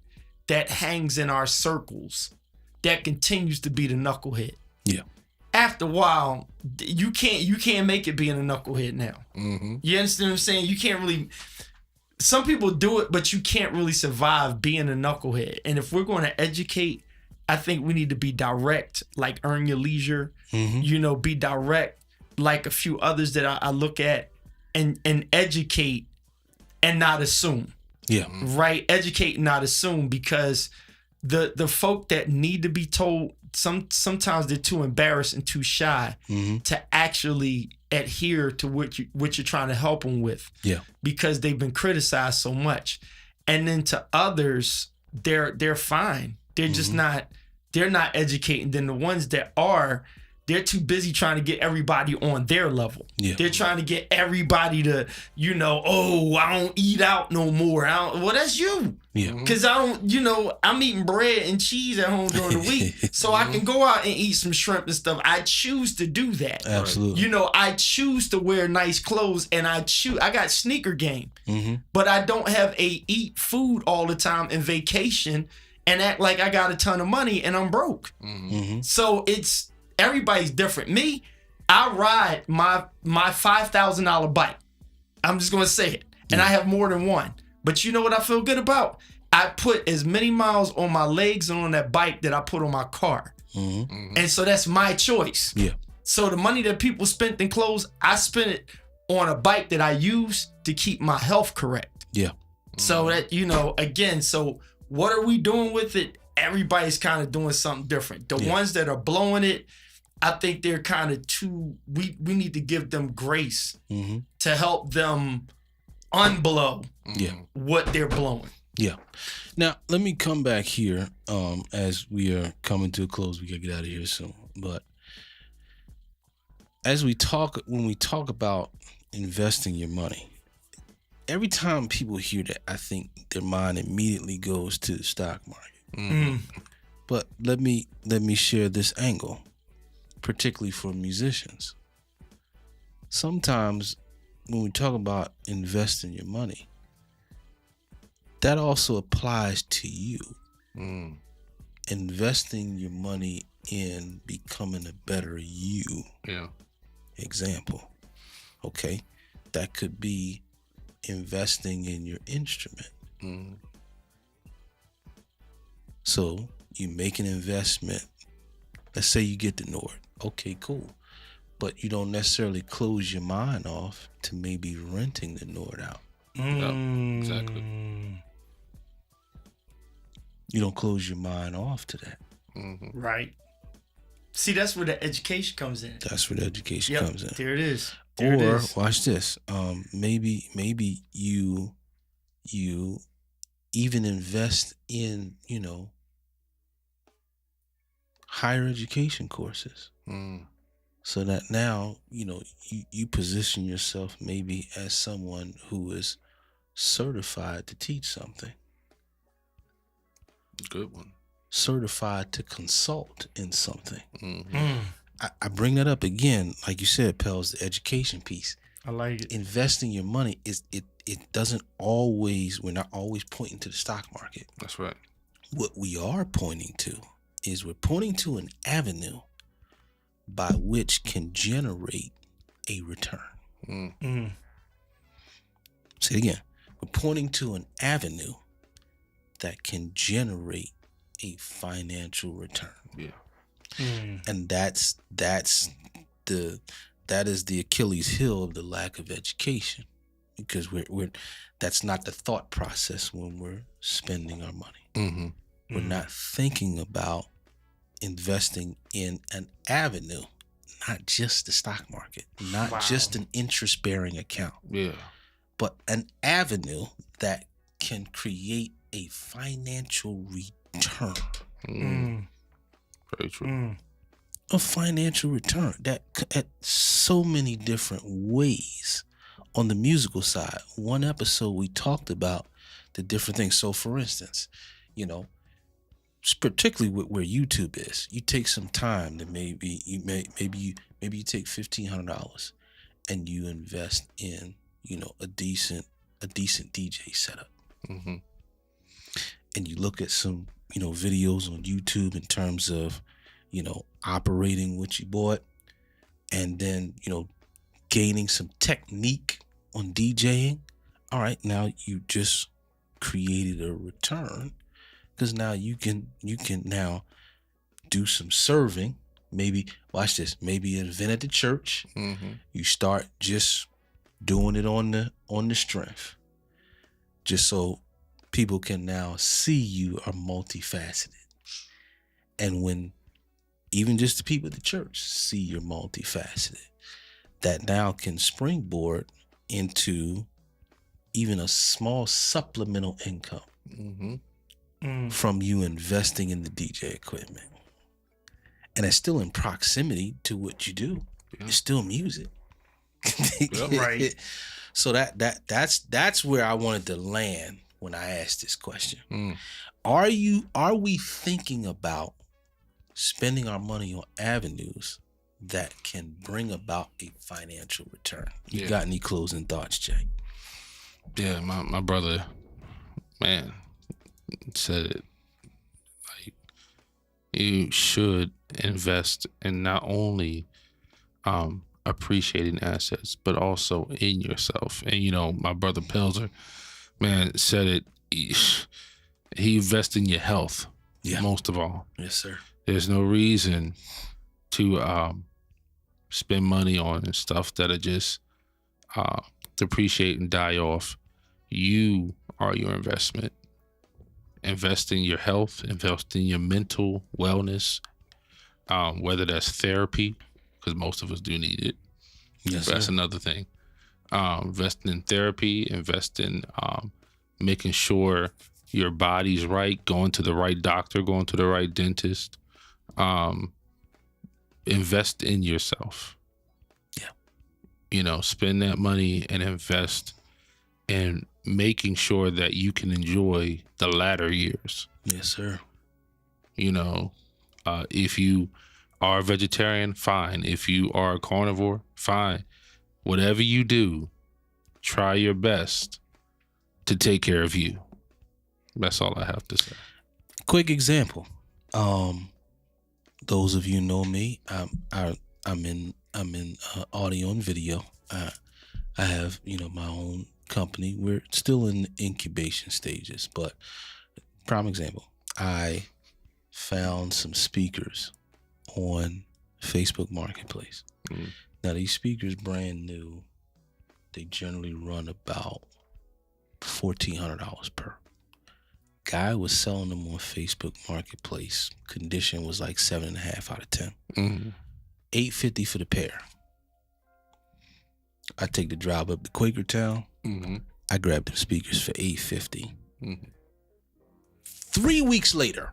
that hangs in our circles that continues to be the knucklehead. Yeah. After a while, you can't make it being a knucklehead now. You understand what I'm saying? You can't really. Some people do it, but you can't really survive being a knucklehead. And if we're going to educate, I think we need to be direct, like Earn Your Leisure. You know, be direct, like a few others that I look at, and educate and not assume. Yeah. Right? Educate and not assume, because the folk that need to be told, sometimes they're too embarrassed and too shy to actually adhere to what you're trying to help them with. Yeah. Because they've been criticized so much. And then to others, they're fine. They're just they're not educating. Then the ones that are, they're too busy trying to get everybody on their level. Yeah. They're trying to get everybody to, you know, oh, I don't eat out no more. Well, that's you. Yeah. Because I don't, you know, I'm eating bread and cheese at home during the week. So I can go out and eat some shrimp and stuff. I choose to do that. Absolutely. You know, I choose to wear nice clothes and I got sneaker game. But I don't have a eat food all the time and vacation and act like I got a ton of money and I'm broke. So everybody's different. Me, I ride my $5,000 bike. I'm just going to say it. And I have more than one. But you know what I feel good about? I put as many miles on my legs and on that bike that I put on my car. And so that's my choice. Yeah. So the money that people spent in clothes, I spent it on a bike that I use to keep my health correct. Yeah. So that, you know, again, so what are we doing with it? Everybody's kind of doing something different. The ones that are blowing it, I think they're kind of we need to give them grace to help them unblow what they're blowing. Yeah. Now, let me come back here as we are coming to a close. We got to get out of here soon. But when we talk about investing your money, every time people hear that, I think their mind immediately goes to the stock market. But let me share this angle, particularly for musicians. Sometimes when we talk about investing your money, that also applies to you. Investing your money in becoming a better you. Yeah. Example. Okay. That could be investing in your instrument. So you make an investment. Let's say you get the Nord. Okay, cool. But you don't necessarily close your mind off to maybe renting the Nord out. Exactly. You don't close your mind off to that. Right. See, that's where the education comes in. That's where the education Yep, comes in. there it is. There it Or is. watch this. Maybe you even invest in, higher education courses. So that now, you position yourself maybe as someone who is certified to teach something, Good one. certified to consult in something. Mm-hmm. I bring that up again, like you said, Pels, the education piece. I like it. Investing your money it doesn't always, we're not always pointing to the stock market. That's right. What we are pointing to is we're pointing to an avenue by which can generate a return. Say it again. We're pointing to an avenue that can generate a financial return. Yeah. And that is the Achilles heel of the lack of education, because we're that's not the thought process when we're spending our money. Mm-hmm. We're not thinking about investing in an avenue, not just the stock market, not just an interest-bearing account, Yeah. but an avenue that can create a financial return. Very true. A financial return that at so many different ways. On the musical side, one episode we talked about the different things. So for instance, particularly with where YouTube is, you take some time to maybe you take $1,500 and you invest in, a decent DJ setup. Mm-hmm. And you look at some, videos on YouTube in terms of, operating what you bought, and then, gaining some technique on DJing. All right, now you just created a return, because now you can now do some serving. Maybe watch this. Maybe an event at the church. Mm-hmm. You start just doing it on the strength, just so people can now see you are multifaceted. And when even just the people at the church see you're multifaceted, that now can springboard into even a small supplemental income from you investing in the DJ equipment. And it's still in proximity to what you do. Yeah. It's still music. Right. So that's where I wanted to land when I asked this question. Are we thinking about spending our money on avenues that can bring about a financial return? You got any closing thoughts, Jay? Yeah, my brother, man, said it. Like, you should invest in not only appreciating assets, but also in yourself. And my brother Pelzer, man, said it. He invests in your health, most of all. Yes, sir. There's no reason to spend money on stuff that are just depreciate and die off. You are your investment. Invest in your health, invest in your mental wellness, whether that's therapy, because most of us do need it. Yes, That's sir. another thing. Invest in therapy, invest in making sure your body's right, going to the right doctor, going to the right dentist. Invest in yourself. Spend that money and invest in making sure that you can enjoy the latter years. Yes, sir. If you are a vegetarian, fine. If you are a carnivore, fine. Whatever you do, try your best to take care of you. That's all I have to say. Quick example. Those of you know me, I'm in audio and video. I have my own company. We're still in the incubation stages, but prime example, I found some speakers on Facebook Marketplace. Now these speakers brand new. They generally run about $1,400 per. Guy was selling them on Facebook Marketplace. Condition was like 7.5 out of 10. $850 for the pair. I take the drive up to Quakertown. I grabbed them speakers for $850. 3 weeks later,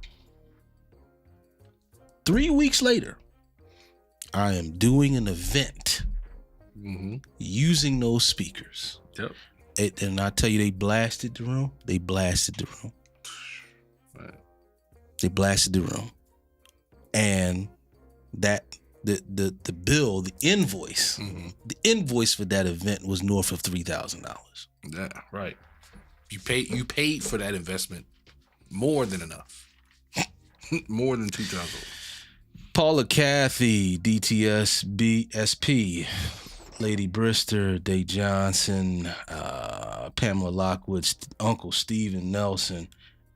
I am doing an event using those speakers. Yep. And I tell you, they blasted the room. They blasted the room. They blasted the room. And that the bill, the invoice for that event was north of $3,000. Yeah, right. You paid for that investment more than enough. More than $2,000. Paula Cathy, DTS BSP, Lady Brister, Day Johnson, Pamela Lockwood, Uncle Steven Nelson,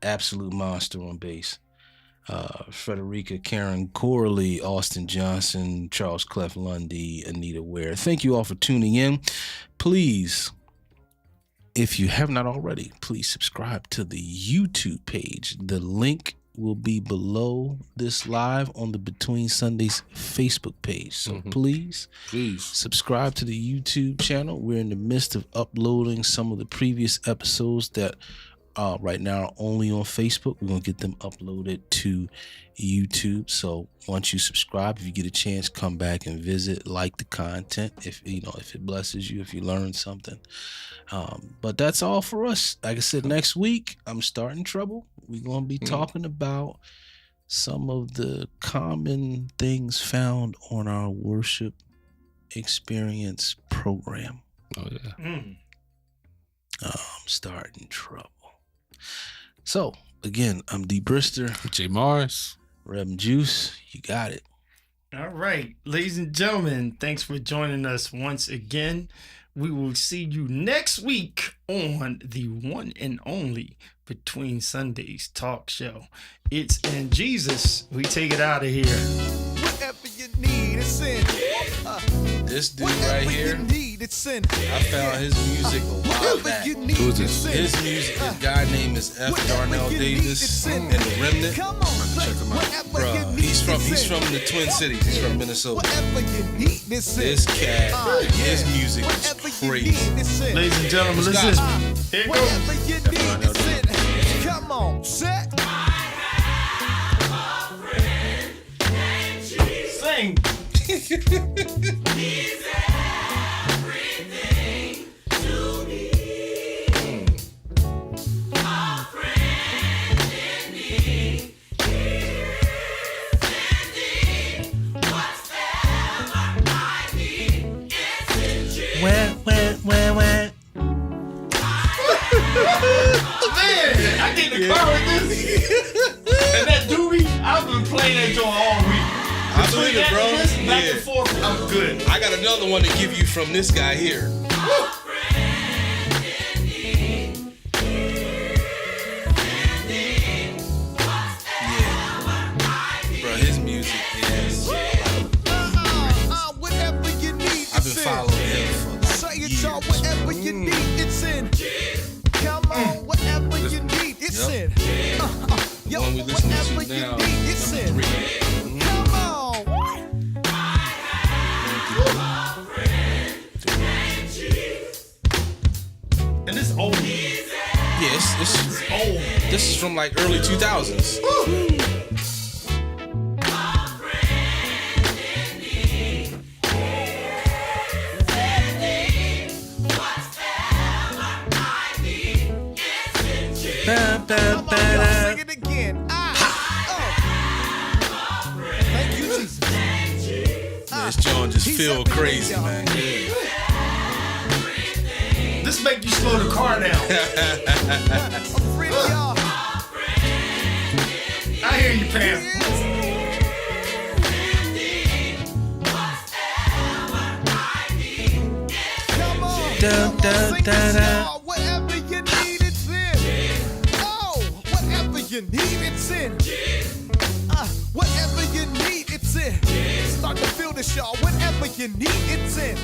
Absolute Monster on bass, Frederica Karen Corley, Austin Johnson, Charles Clef Lundy, Anita Ware. Thank you all for tuning in. Please, if you have not already, please subscribe to the YouTube page. The link will be below this live on the Between Sundays Facebook page. So please subscribe to the YouTube channel. We're in the midst of uploading some of the previous episodes that right now are only on Facebook. We're going to get them uploaded to YouTube. So once you subscribe, if you get a chance, come back and visit, like the content. If it blesses you, if you learn something. But that's all for us. Like I said, next week, I'm starting trouble. We're going to be talking about some of the common things found on our worship experience program. Oh, yeah. I'm starting trouble. So, again, I'm D. Brister. J. Morris. Reverend Juice, you got it. All right, ladies and gentlemen, thanks for joining us once again. We will see you next week on the one and only Between Sundays talk show. It's in Jesus. We take it out of here. Whatever you need, it's in. This dude right here, You need, it's in. I found his music a while Whatever back. you need, Who's it's in. His music, his guy name is F. Darnell Davis and the Remnant. Come on, Check him out. whatever you Bruh, need, he's from it's in. the Twin Cities. He's from Minnesota. Whatever you need, it's in. This cat, his music Whatever is you crazy. need, it's in. Ladies and gentlemen, Let's listen. go. Here it Whatever goes. you need, it's in. Come on, set. Sing. Where? Man, I get in the car with this. And that doobie, I've been playing that joint all week. I believe it, bro. This, back Yeah. and forth, I'm good. I got another one to give you from this guy here. Yeah. Bro, his music is. Whatever you need, I've been it's in. following him for Say like it, years. y'all. Whatever you need, it's in. Come on, whatever you need, it's in. Yo, One we listening to whatever you now, need, it's in. number 3. Come on. And this old. Yeah, this is from like early 2000s. Come on, y'all, sing it again. Thank you, Jesus. This John just He's feel up in crazy, here, y'all. man. Yeah. This make you slow the car down. I'm free, y'all. I hear you, Pam. Come on. Come on, sing this, y'all. Whatever you need, it's in. Oh, whatever you need, it's in. Whatever you need, it's it's in. Start to feel this, y'all. Whatever you need, it's in.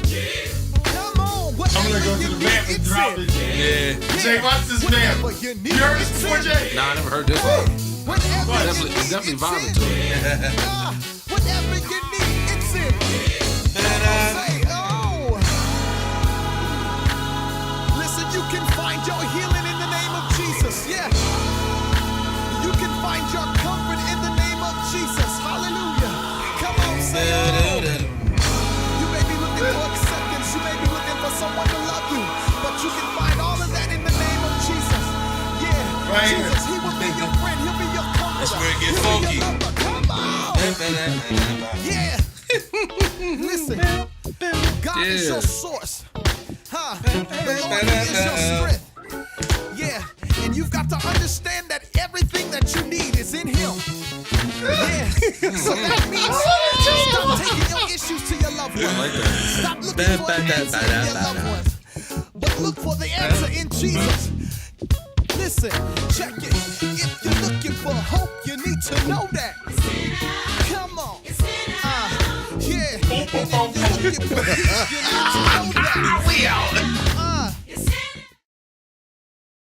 Come on, whatever I'm gonna go you to the need, vamp and it's drop in. it. Yeah. Jay, watch this vamp. Whatever you need, You heard this it's before, in. Jay? Nah, I never heard this one. Whatever Well, you definitely- need, it's definitely it's vibing in. to it. Whatever you need, it's in. Say, oh. Listen, you can find your healing in the name of Jesus. Yeah. You can find your comfort in the name of Jesus. Hallelujah. Come on, say, oh. You may be looking for acceptance. You may be looking for someone to love you. But you can find all of that in the name of Jesus. Yeah. Right here. Jesus, he will be your friend. He'll be your comforter. That's where it get He'll be funky. your lover. Come on. Yeah. Listen. God is your source. Huh? The Lord is your strength. Yeah. And you've got to understand that everything that you need is in Him. Yeah. So that means stop taking your issues to your loved ones. Stop looking for an answer in your loved ones. But look for the answer in Jesus. Listen, check it. If you're looking for hope, you need to know that. Come on. Yeah. And if you're looking for peace, you need to know that. We out.